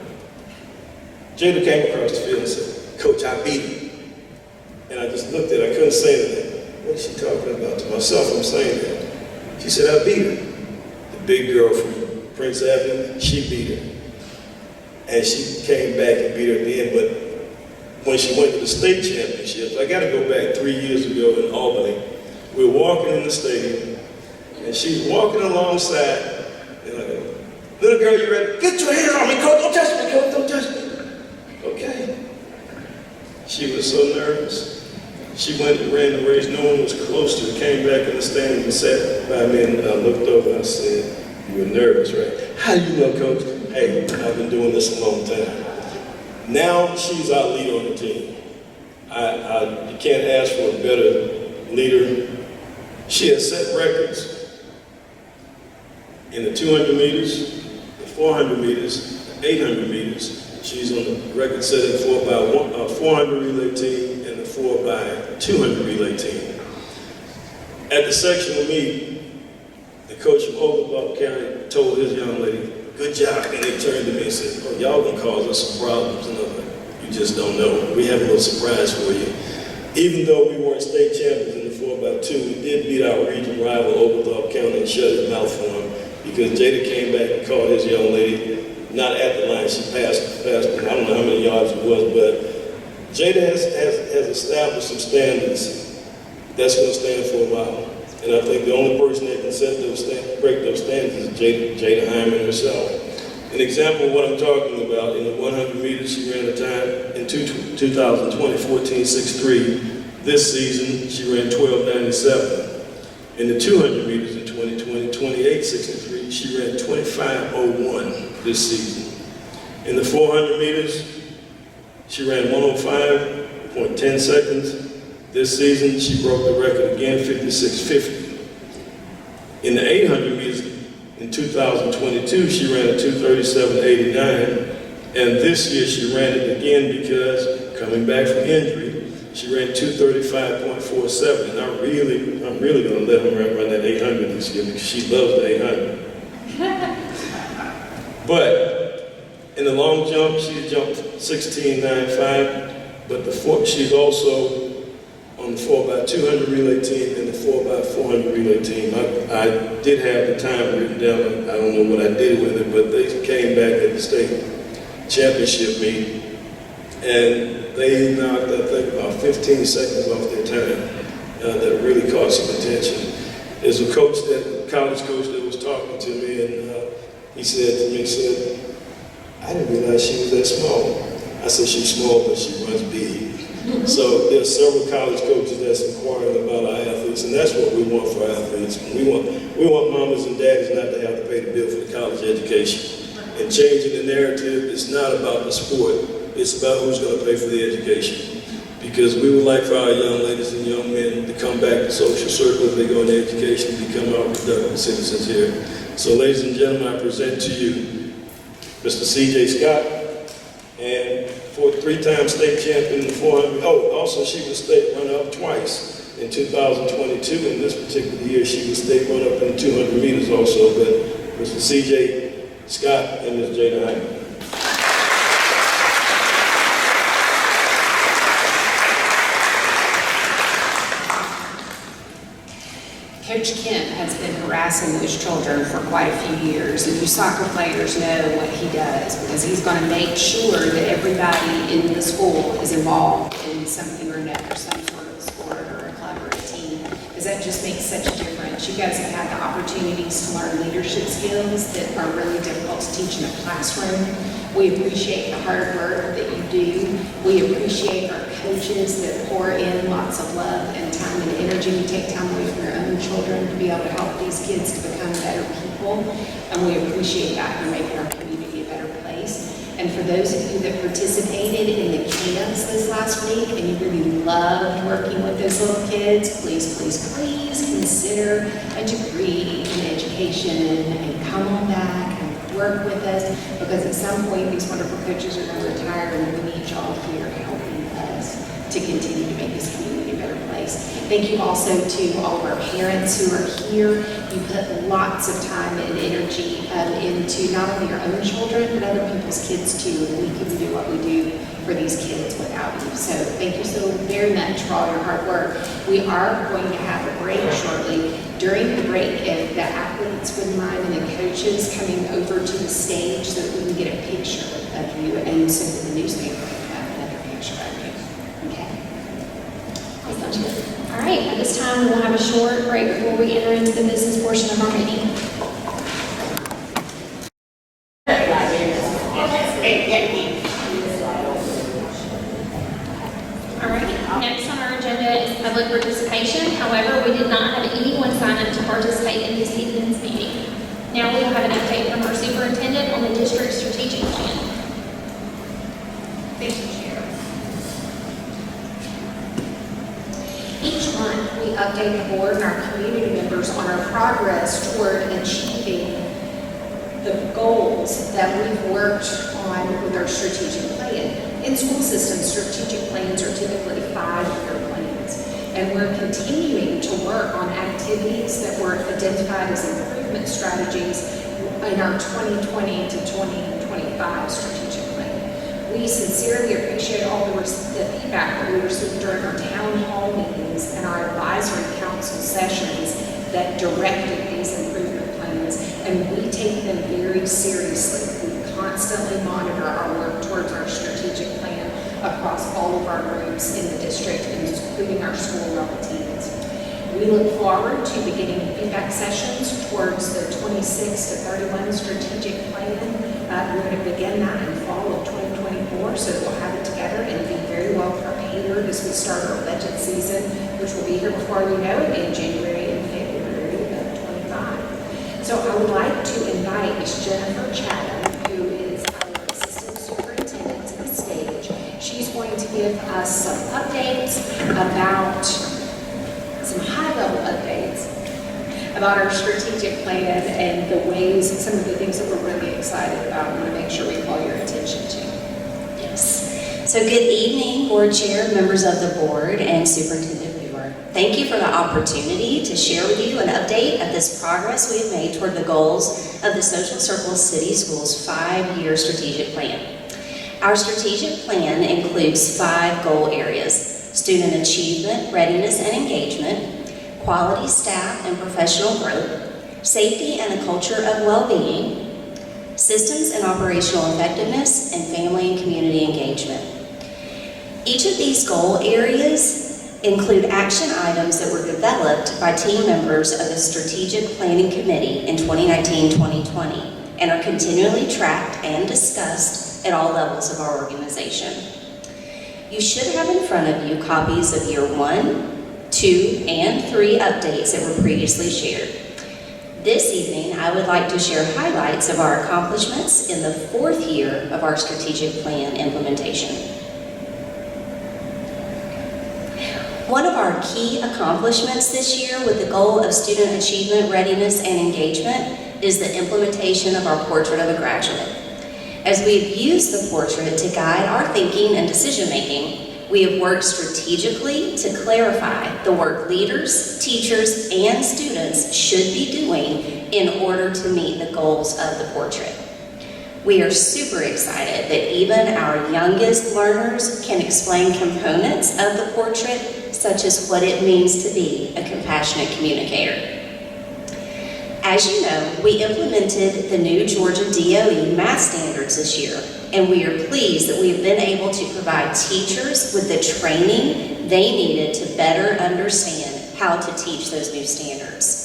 Jada came across the field and said, Coach, I beat him. And I just looked at her, I couldn't say anything. What is she talking about? To myself, I'm saying that. She said, I beat her. The big girl from Prince Avenue, she beat her. And she came back and beat her at the end. But when she went to the state championships, I got to go back 3 years ago in Albany. We were walking in the stadium, and she's walking alongside, and I go, little girl, you ready? Get your hands on me, Coach. Don't touch me, Coach. Don't touch me. Okay. She was so nervous. She went and ran the race. No one was close to her. Came back in the stands and sat by me, and I looked over and I said, you were nervous, right? How do you know, Coach? Hey, I've been doing this a long time. Now she's our leader on the team. You can't ask for a better leader. She has set records in the 200 meters, the 400 meters, the 800 meters. She's on the record-setting 4x400 relay team and the 4x200 relay team. At the sectional meet, the coach from Overblock County told his young lady, good job, and they turned to me and said, oh, y'all gonna cause us some problems. And I'm like, you just don't know. We have a little surprise for you. Even though we weren't state champions in the 4x2, we did beat our region rival, Overblock County, and shut his mouth for him because Jada came back and caught his young lady, not at the line, she passed them. I don't know how many yards it was, but Jada has established some standards that's going to stand for a while. And I think the only person that can break those standards is Jada Hyman herself. An example of what I'm talking about, in the 100 meters, she ran a time in 2020, 14.63. This season, she ran 12.97. In the 200 meters in 2020, 28.63, she ran 25.01 this season. In the 400 meters, she ran 105.10 seconds. This season, she broke the record again, 56.50. In the 800 meters in 2022, she ran a 2:37.89, and this year she ran it again because, coming back from injury, she ran 2:35.47, and I'm really going to let her run that 800 this year because she loves the 800. But in the long jump, she jumped 16.95, but she's also on the 4x200 relay team and the 4x400 relay team. I did have the time written down. I don't know what I did with it, but they came back at the state championship meet, and they knocked, I think, about 15 seconds off their time. That really caught some attention. There's a college coach that was talking to me, and he said to me, I didn't realize she was that small. I said, she's small, but she runs big. So there's several college coaches that's inquiring about our athletes, and that's what we want for our athletes. We want mamas and daddies not to have to pay the bill for the college education. And changing the narrative is not about the sport, it's about who's going to pay for the education. Because we would like for our young ladies and young men to come back to social circles, they go into education and become our productive citizens here. So ladies and gentlemen, I present to you Mr. C.J. Scott, and for three-time state champion in the 400. Oh, also she was state runner-up twice in 2022. In this particular year, she was state runner-up in the 200 meters also. But Mr. C.J. Scott and Ms. Jada Hyman.
Coach Kent has been harassing those children for quite a few years, and you soccer players know what he does, because he's going to make sure that everybody in the school is involved in something or another, some sort of sport or a club or a team, because that just makes such a difference. You guys have had the opportunities to learn leadership skills that are really difficult to teach in a classroom. We appreciate the hard work that you do. We appreciate our coaches that pour in lots of love and time and energy to take time away from their own children to be able to help these kids to become better people. And we appreciate that for making our community a better place. And for those of you that participated in the camps this last week and you really loved working with those little kids, please, please, please consider a degree in education and come on back and work with us, because at some point these wonderful coaches are going to retire and we need y'all here helping us to continue to make this community a better place. Thank you also to all of our parents who are here. You put lots of time and energy into not only your own children, but other people's kids too, and we couldn't do what we do for these kids without you. So thank you so very much for all your hard work. We are going to have a break shortly. During the break, if the athletes wouldn't mind and the coaches coming over to the stage so that we can get a picture of you, and so that the newspaper can have another picture of you. Okay?
Sounds good. All right, at this time, we'll have a short break before we enter into the business portion of our meeting. All right, next on our agenda is public participation. However, we did not have anyone sign up to participate in this evening's meeting. Now we will have an update from our superintendent on the district strategic plan.
Thank you, Chair.
Each month, we update the board and our community members on our progress toward achieving the goals that we've worked on with our strategic plan. In school systems, strategic plans are typically 5-year plans, and we're continuing to work on activities that were identified as improvement strategies in our 2020 to 2025 strategic plan. We sincerely appreciate all the feedback that we received during our town hall meetings and our advisory council sessions
that directed these improvement plans, and we take them very seriously. We constantly monitor our work towards our strategic plan across all of our groups in the district, including our school-level teams. We look forward to beginning feedback sessions towards the 26 to 31 strategic plan. We're going to begin that in fall of 2024, so we'll have it together and be very well prepared as we start our budget season, which will be here before we know it in January and February of 25. So I would like to invite Ms. Jennifer Chatham, who is our Assistant Superintendent, to the stage. She's going to give us some updates about, some high-level updates about our strategic plan and the ways, some of the things that we're really excited about and want to make sure we call your attention to.
Yes. So good evening, Board Chair, members of the Board, and Superintendent Brewer. Thank you for the opportunity to share with you an update of this progress we have made toward the goals of the Social Circle City Schools 5-year strategic plan. Our strategic plan includes 5 goal areas: student achievement, readiness, and engagement; quality staff and professional growth; safety and a culture of well-being; systems and operational effectiveness; and family and community engagement. Each of these goal areas include action items that were developed by team members of the Strategic Planning Committee in 2019-2020 and are continually tracked and discussed at all levels of our organization. You should have in front of you copies of Year 1, 2, and 3 updates that were previously shared. This evening, I would like to share highlights of our accomplishments in the 4th year of our strategic plan implementation. One of our key accomplishments this year with the goal of student achievement, readiness, and engagement is the implementation of our Portrait of a Graduate. As we've used the portrait to guide our thinking and decision-making, we have worked strategically to clarify the work leaders, teachers, and students should be doing in order to meet the goals of the portrait. We are super excited that even our youngest learners can explain components of the portrait, such as what it means to be a compassionate communicator. As you know, we implemented the new Georgia DOE math standards this year, and we are pleased that we have been able to provide teachers with the training they needed to better understand how to teach those new standards.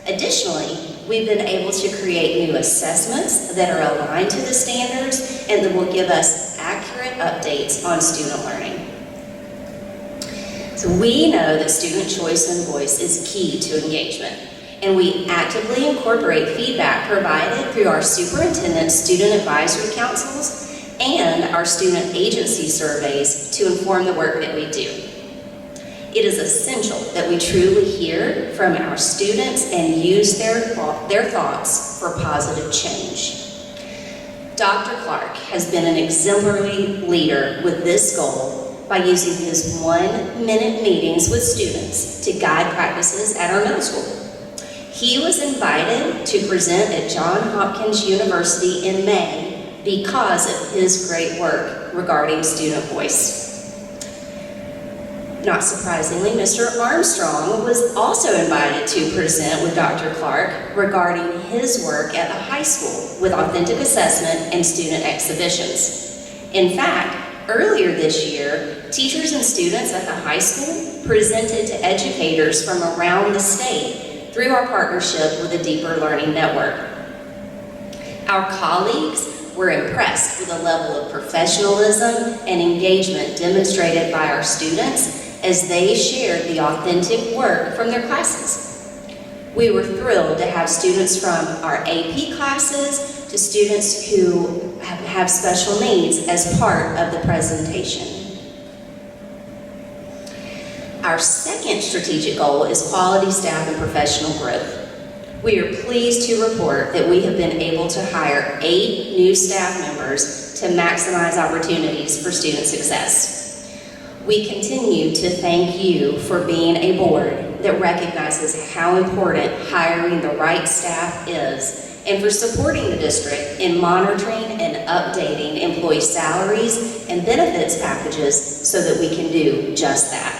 Additionally, we've been able to create new assessments that are aligned to the standards and that will give us accurate updates on student learning. So we know that student choice and voice is key to engagement, and we actively incorporate feedback provided through our superintendent student advisory councils and our student agency surveys to inform the work that we do. It is essential that we truly hear from our students and use their thoughts for positive change. Dr. Clark has been an exemplary leader with this goal by using his 1-minute meetings with students to guide practices at our middle school. He was invited to present at Johns Hopkins University in May because of his great work regarding student voice. Not surprisingly, Mr. Armstrong was also invited to present with Dr. Clark regarding his work at the high school with authentic assessment and student exhibitions. In fact, earlier this year, teachers and students at the high school presented to educators from around the state through our partnership with the Deeper Learning Network. Our colleagues were impressed with the level of professionalism and engagement demonstrated by our students as they shared the authentic work from their classes. We were thrilled to have students from our AP classes to students who have special needs as part of the presentation. Our second strategic goal is quality staff and professional growth. We are pleased to report that we have been able to hire 8 new staff members to maximize opportunities for student success. We continue to thank you for being a board that recognizes how important hiring the right staff is, and for supporting the district in monitoring and updating employee salaries and benefits packages so that we can do just that.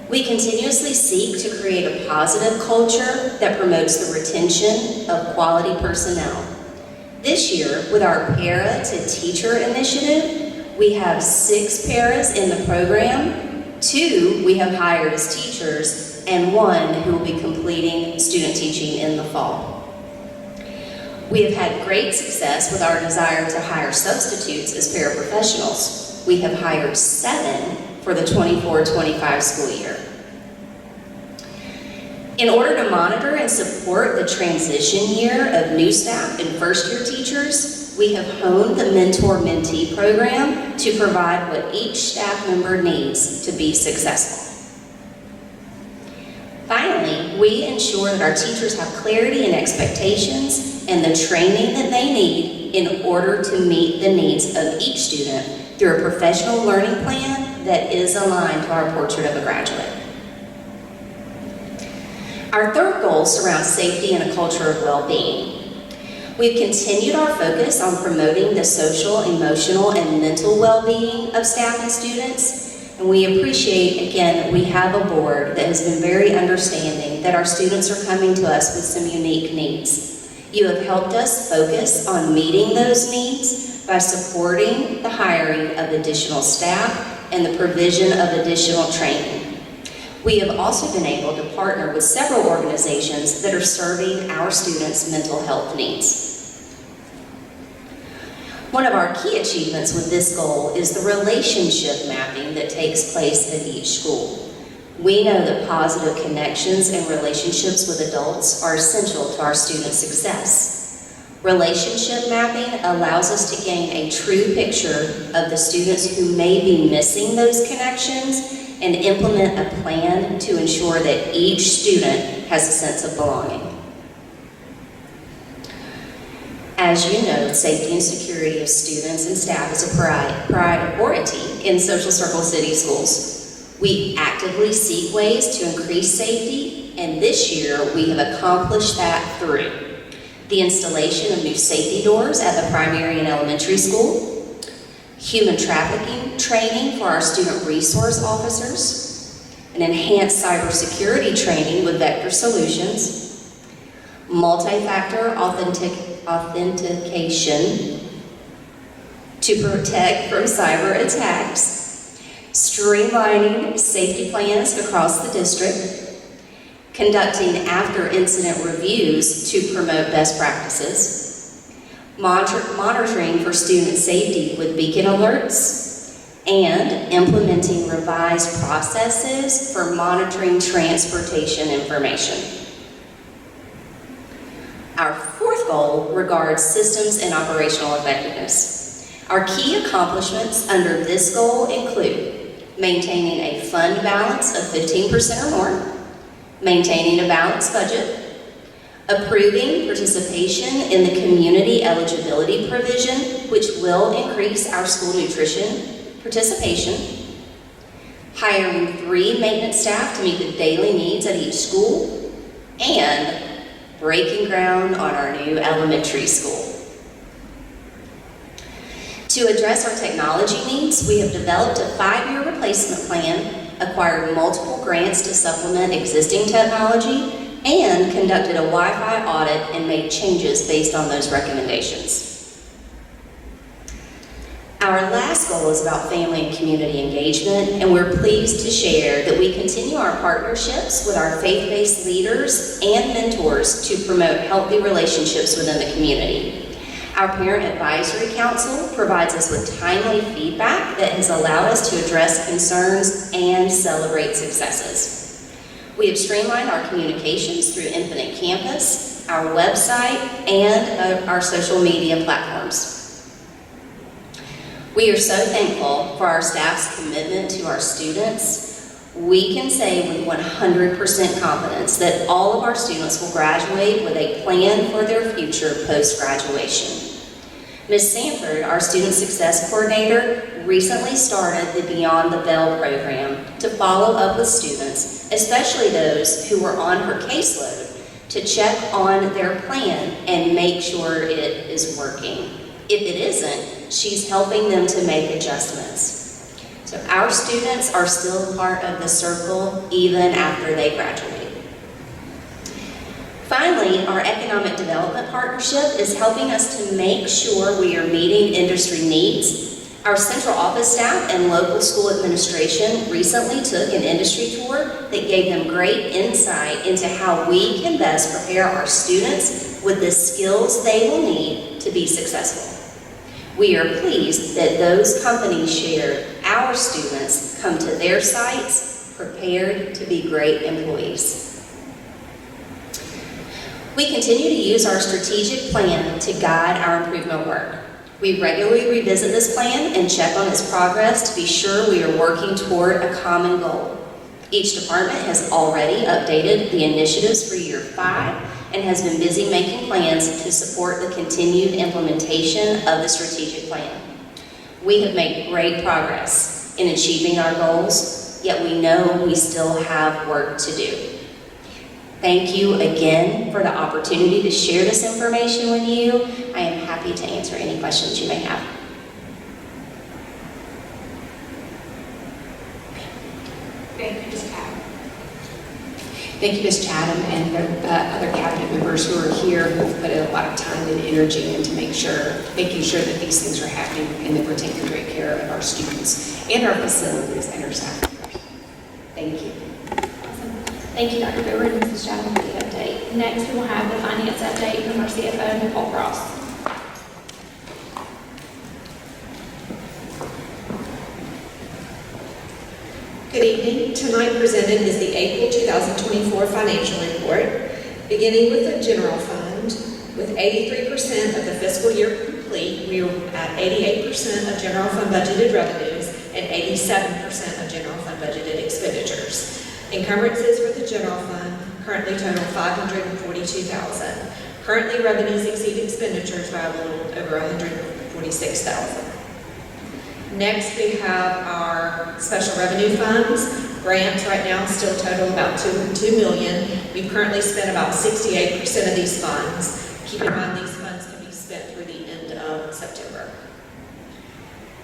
We continuously seek to create a positive culture that promotes the retention of quality personnel. This year, with our Para to Teacher initiative, we have 6 paras in the program, 2 we have hired as teachers, and 1 who will be completing student teaching in the fall. We have had great success with our desire to hire substitutes as paraprofessionals. We have hired 7 for the 24-25 school year. In order to monitor and support the transition year of new staff and first-year teachers, we have honed the mentor-mentee program to provide what each staff member needs to be successful. Finally, we ensure that our teachers have clarity and expectations and the training that they need in order to meet the needs of each student through a professional learning plan that is aligned to our portrait of a graduate. Our third goal surrounds safety and a culture of well-being. We've continued our focus on promoting the social, emotional, and mental well-being of staff and students, and we appreciate, again, that we have a board that has been very understanding that our students are coming to us with some unique needs. You have helped us focus on meeting those needs by supporting the hiring of additional staff and the provision of additional training. We have also been able to partner with several organizations that are serving our students' mental health needs. One of our key achievements with this goal is the relationship mapping that takes place at each school. We know that positive connections and relationships with adults are essential to our student success. Relationship mapping allows us to gain a true picture of the students who may be missing those connections and implement a plan to ensure that each student has a sense of belonging. As you know, safety and security of students and staff is a priority in Social Circle City Schools. We actively seek ways to increase safety, and this year we have accomplished that through the installation of new safety doors at the primary and elementary school, human trafficking training for our student resource officers, an enhanced cybersecurity training with Vector Solutions, multi-factor authentication to protect from cyber attacks, streamlining safety plans across the district, conducting after-incident reviews to promote best practices, monitoring for student safety with beacon alerts, and implementing revised processes for monitoring transportation information. Our fourth goal regards systems and operational effectiveness. Our key accomplishments under this goal include maintaining a fund balance of 15% or more, maintaining a balanced budget, approving participation in the community eligibility provision, which will increase our school nutrition participation, hiring 3 maintenance staff to meet the daily needs at each school, and breaking ground on our new elementary school. To address our technology needs, we have developed a 5-year replacement plan, acquired multiple grants to supplement existing technology, and conducted a Wi-Fi audit and made changes based on those recommendations. Our last goal is about family and community engagement, and we're pleased to share that we continue our partnerships with our faith-based leaders and mentors to promote healthy relationships within the community. Our Parent Advisory Council provides us with timely feedback that has allowed us to address concerns and celebrate successes. We have streamlined our communications through Infinite Campus, our website, and our social media platforms. We are so thankful for our staff's commitment to our students. We can say with 100% confidence that all of our students will graduate with a plan for their future post-graduation. Ms. Sanford, our Student Success Coordinator, recently started the Beyond the Bell program to follow up with students, especially those who were on her caseload, to check on their plan and make sure it is working. If it isn't, she's helping them to make adjustments. So our students are still part of the circle even after they graduate. Finally, our economic development partnership is helping us to make sure we are meeting industry needs. Our central office staff and local school administration recently took an industry tour that gave them great insight into how we can best prepare our students with the skills they will need to be successful. We are pleased that those companies shared our students come to their sites prepared to be great employees. We continue to use our strategic plan to guide our improvement work. We regularly revisit this plan and check on its progress to be sure we are working toward a common goal. Each department has already updated the initiatives for year 5 and has been busy making plans to support the continued implementation of the strategic plan. We have made great progress in achieving our goals, yet we know we still have work to do. Thank you again for the opportunity to share this information with you. I am happy to answer any questions you may have.
Thank you, Ms. Chatham. Thank you, Ms. Chatham, and the other cabinet members who are here who've put a lot of time and energy into making sure that these things are happening and that we're taking great care of our students and our facilities and our staff members. Thank you.
Thank you, Dr. Brewer and Mrs. Chatham, for the update. Next, we will have the finance update from our CFO, Nicole Cross.
Good evening. Tonight presented is the April 2024 financial report, beginning with the general fund. With 83% of the fiscal year complete, we are at 88% of general fund budgeted revenues and 87% of general fund budgeted expenditures. Encumbrances for the general fund currently total $542,000. Currently, revenues exceed expenditures by a little over $146,000. Next, we have our special revenue funds. Grants right now still total about $2 million. We've currently spent about 68% of these funds. Keep in mind, these funds can be spent through the end of September.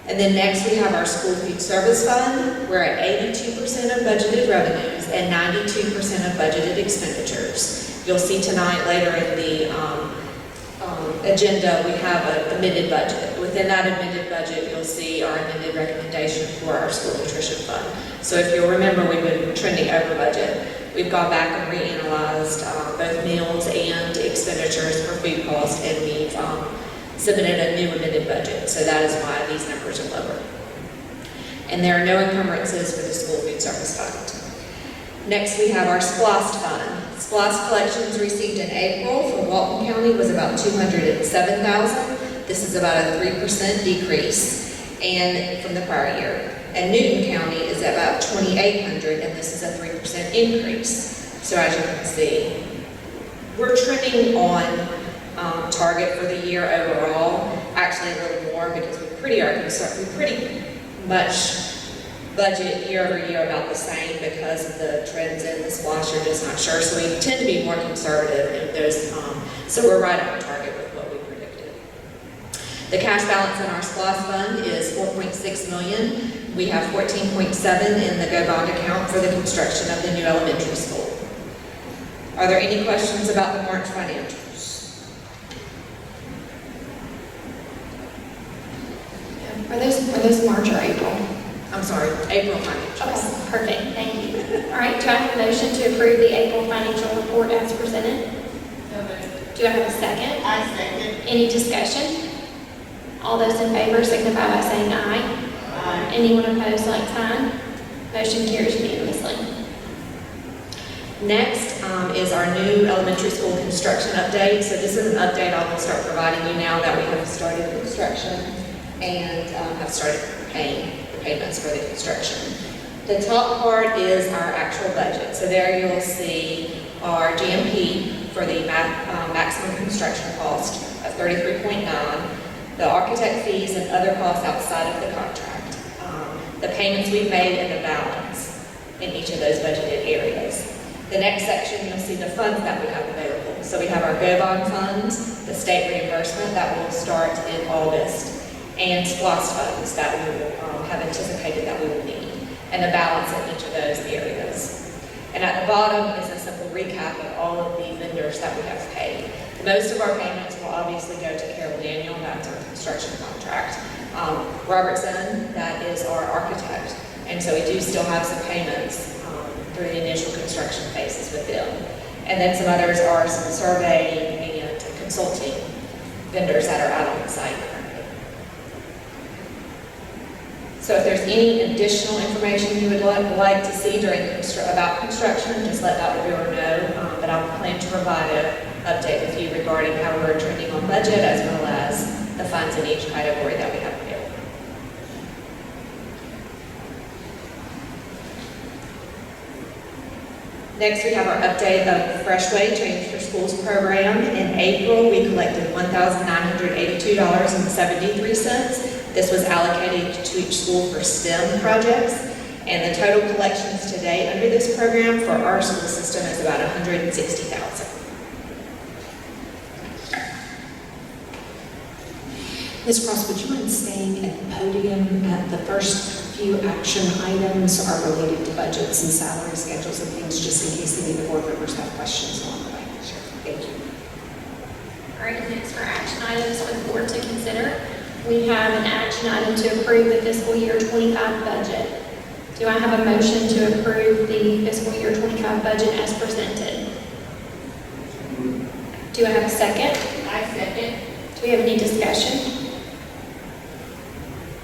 And then next, we have our school food service fund. We're at 82% of budgeted revenues and 92% of budgeted expenditures. You'll see tonight later in the agenda, we have an amended budget. Within that amended budget, you'll see our amended recommendation for our school nutrition fund. So if you'll remember, we've been trending over budget. We've gone back and reanalyzed both meals and expenditures for food costs, and we've submitted a new amended budget. So that is why these numbers are lower. And there are no encumbrances for the school food service fund. Next, we have our SPLOST fund. SPLOST collections received in April from Walton County was about $207,000. This is about a 3% decrease and from the prior year. And Newton County is at about $2,800, and this is a 3% increase. So as you can see, we're trending on target for the year overall. Actually, a little more because we pretty much budget year over year about the same because of the trends in the SPLOST. You're just not sure, so we tend to be more conservative in those. So we're right on target with what we predicted. The cash balance in our SPLOST fund is $4.6 million. We have $14.7 in the Go Bond account for the construction of the new elementary school. Are there any questions about the March financials?
Are those March or April?
I'm sorry, April financials.
Okay, perfect, thank you. All right, do I have a motion to approve the April financial report as presented? Do I have a second?
I second.
Any discussion? All those in favor signify by saying aye.
Aye.
Anyone opposed, like sign. Motion carries unanimously.
Next is our new elementary school construction update. So this is an update I will start providing you now that we have started construction and have started paying the payments for the construction. The top part is our actual budget. So there you'll see our GMP for the maximum construction cost of $33.9, the architect fees and other costs outside of the contract, the payments we've made and the balance in each of those budgeted areas. The next section, you'll see the funds that we have available. So we have our Go Bond funds, the state reimbursement that will start in August, and SPLOST funds that we will have anticipated that we will and the balance in each of those areas. And at the bottom is a simple recap of all of the vendors that we have paid. Most of our payments will obviously go to Carol Daniel, that's our construction contract. Robertson, that is our architect, and so we do still have some payments through the initial construction phases with them. And then some others are some surveying and consulting vendors that are out on the site currently. So if there's any additional information you would like to see about construction, just let that reviewer know. But I'll plan to provide an update with you regarding how we're trending on budget as well as the funds in each category that we have available. Next, we have our update of the Freshway Change for Schools program. In April, we collected $1,982.73. This was allocated to each school for STEM projects. And the total collections to date under this program for our school system is about $160,000.
Ms. Cross, would you mind staying at the podium? The first few action items are related to budgets and salary schedules and things, just in case any of the board members have questions along the way. Sure. Thank you.
All right, next for action items for the board to consider. We have an action item to approve the fiscal year 25 budget. Do I have a motion to approve the fiscal year 25 budget as presented? Do I have a second?
I second.
Do we have any discussion?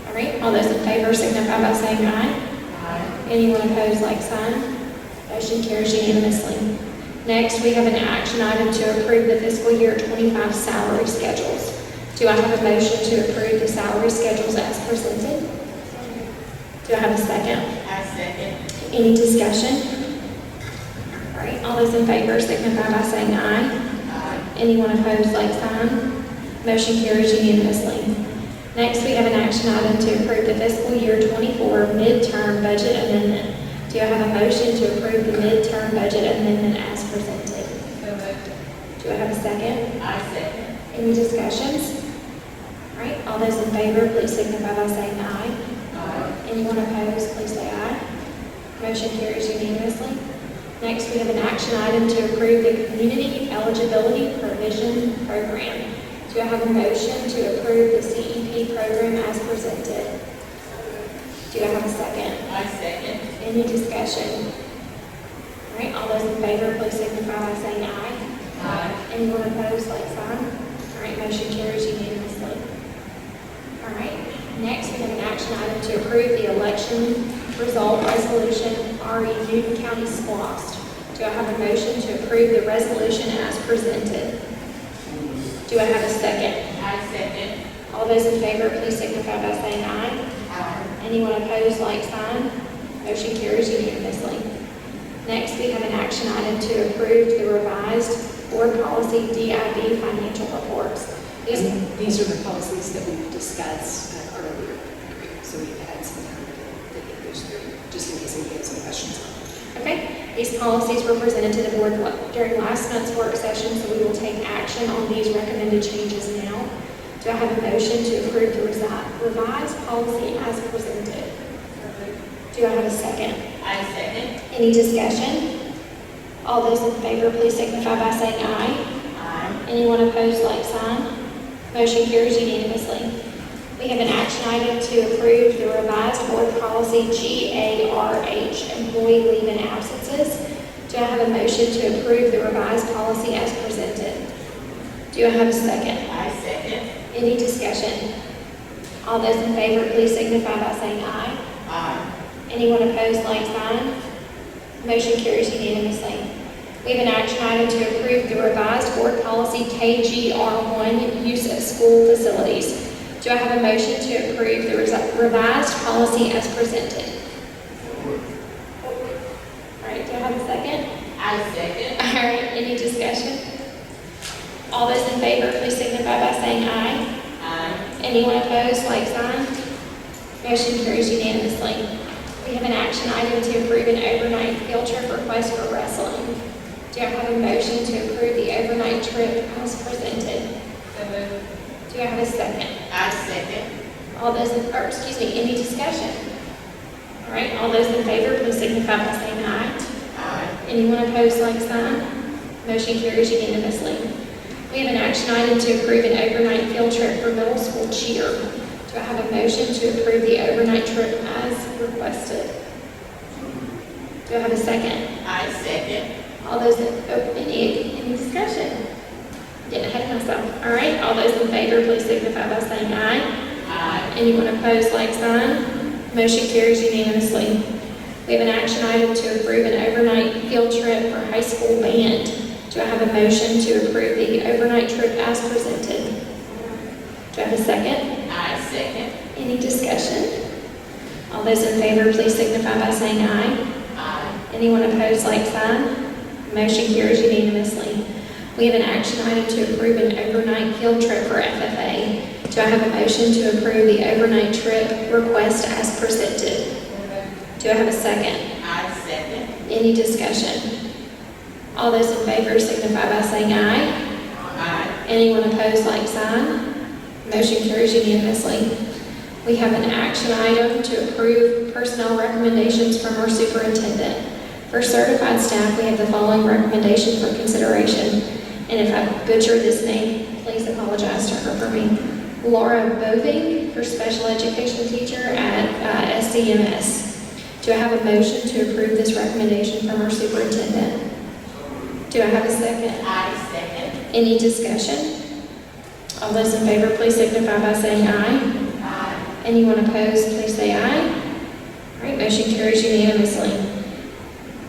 All right, all those in favor signify by saying aye.
Aye.
Anyone opposed, like sign. Motion carries unanimously. Next, we have an action item to approve the fiscal year 25 salary schedules. Do I have a motion to approve the salary schedules as presented? Do I have a second?
I second.
Any discussion? All right, all those in favor signify by saying aye.
Aye.
Anyone opposed, like sign. Motion carries unanimously. Next, we have an action item to approve the fiscal year 24 midterm budget amendment. Do I have a motion to approve the midterm budget amendment as presented? Do I have a second?
I second.
Any discussions? All right, all those in favor, please signify by saying aye.
Aye.
Anyone opposed, please say aye. Motion carries unanimously. Next, we have an action item to approve the Community Eligibility Provision Program. Do I have a motion to approve the CEP program as presented? Do I have a second?
I second.
Any discussion? All right, all those in favor, please signify by saying aye.
Aye.
Anyone opposed, like sign. All right, motion carries unanimously. All right, next we have an action item to approve the election result resolution, RE Newton County SPLOST. Do I have a motion to approve the resolution as presented? Do I have a second?
I second.
All those in favor, please signify by saying aye.
Aye.
Anyone opposed, like sign. Motion carries unanimously. Next, we have an action item to approve the revised board policy DIB financial reports.
These are the policies that we've discussed earlier, so we've had some time to get those through, just in case anybody has any questions.
Okay, these policies were presented to the board during last month's work session, so we will take action on these recommended changes now. Do I have a motion to approve the revised policy as presented? Do I have a second?
I second.
Any discussion? All those in favor, please signify by saying aye.
Aye.
Anyone opposed, like sign. Motion carries unanimously. We have an action item to approve the revised board policy GARH, employee leave and absences. Do I have a motion to approve the revised policy as presented? Do I have a second?
I second.
Any discussion? All those in favor, please signify by saying aye.
Aye.
Anyone opposed, like sign. Motion carries unanimously. We have an action item to approve the revised board policy KGR1, use of school facilities. Do I have a motion to approve the revised policy as presented? All right, do I have a second?
I second.
All right, any discussion? All those in favor, please signify by saying aye.
Aye.
Anyone opposed, like sign. Motion carries unanimously. We have an action item to approve an overnight field trip request for wrestling. Do I have a motion to approve the overnight trip as presented? Do I have a second?
I second.
All those, any discussion? All All right, all those in favor, please signify by saying aye.
Aye.
Anyone opposed, like sign. Motion carries unanimously. We have an action item to approve an overnight field trip for middle school cheer. Do I have a motion to approve the overnight trip as requested? Do I have a second?
I second.
All those in, any discussion? Getting ahead of myself. All right, all those in favor, please signify by saying aye.
Aye.
Anyone opposed, like sign. Motion carries unanimously. We have an action item to approve an overnight field trip for high school band. Do I have a motion to approve the overnight trip as presented? Do I have a second?
I second.
Any discussion? All those in favor, please signify by saying aye.
Aye.
Anyone opposed, like sign. Motion carries unanimously. We have an action item to approve an overnight field trip for FFA. Do I have a motion to approve the overnight trip request as presented? Do I have a second?
I second.
Any discussion? All those in favor signify by saying aye.
Aye.
Anyone opposed, like sign. Motion carries unanimously. We have an action item to approve personnel recommendations from our superintendent. For certified staff, we have the following recommendations for consideration. And if I butcher this name, please apologize to her for me. Laura Boving for special education teacher at SDMS. Do I have a motion to approve this recommendation from our superintendent? Do I have a second?
I second.
Any discussion? All those in favor, please signify by saying aye.
Aye.
Anyone opposed, please say aye. All right, motion carries unanimously.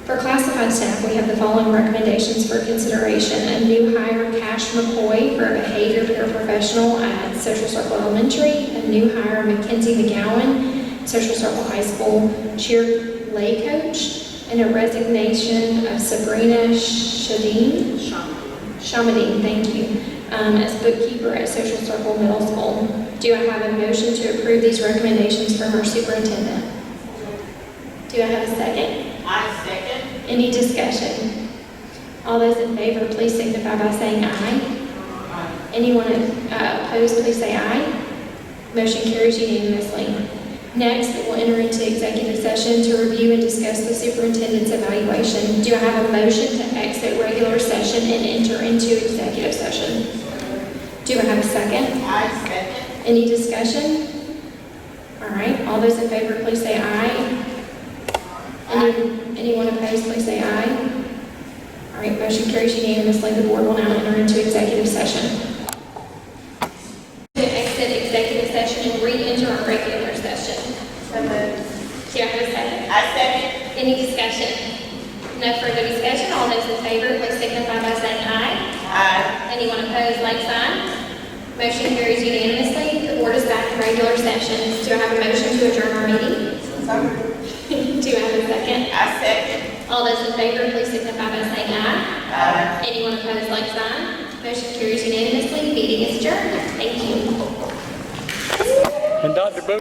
For classified staff, we have the following recommendations for consideration. A new hire, Cash McCoy, for a behavior paraprofessional at Social Circle Elementary. A new hire, Mackenzie McGowan, Social Circle High School cheer lay coach. And a resignation of Sabrina Shamadine, thank you, as bookkeeper at Social Circle Middle School. Do I have a motion to approve these recommendations from our superintendent? Do I have a second?
I second.
Any discussion? All those in favor, please signify by saying aye.
Aye.
Anyone opposed, please say aye. Motion carries unanimously. Next, we'll enter into executive session to review and discuss the superintendent's evaluation. Do I have a motion to exit regular session and enter into executive session? Do I have a second?
I second.
Any discussion? All right, all those in favor, please say aye. Anyone opposed, please say aye. All right, motion carries unanimously. The board will now enter into executive session. To exit executive session and re-enter our regular session. So moved. Do I have a second?
I second.
Any discussion? No further discussion. All those in favor, please signify by saying aye.
Aye.
Anyone opposed, like sign. Motion carries unanimously. The board is back in regular session. Do I have a motion to adjourn our meeting? Do I have a second?
I second.
All those in favor, please signify by saying aye.
Aye.
Anyone opposed, like sign. Motion carries unanimously. Meeting is adjourned. Thank you.
And Dr. Booth.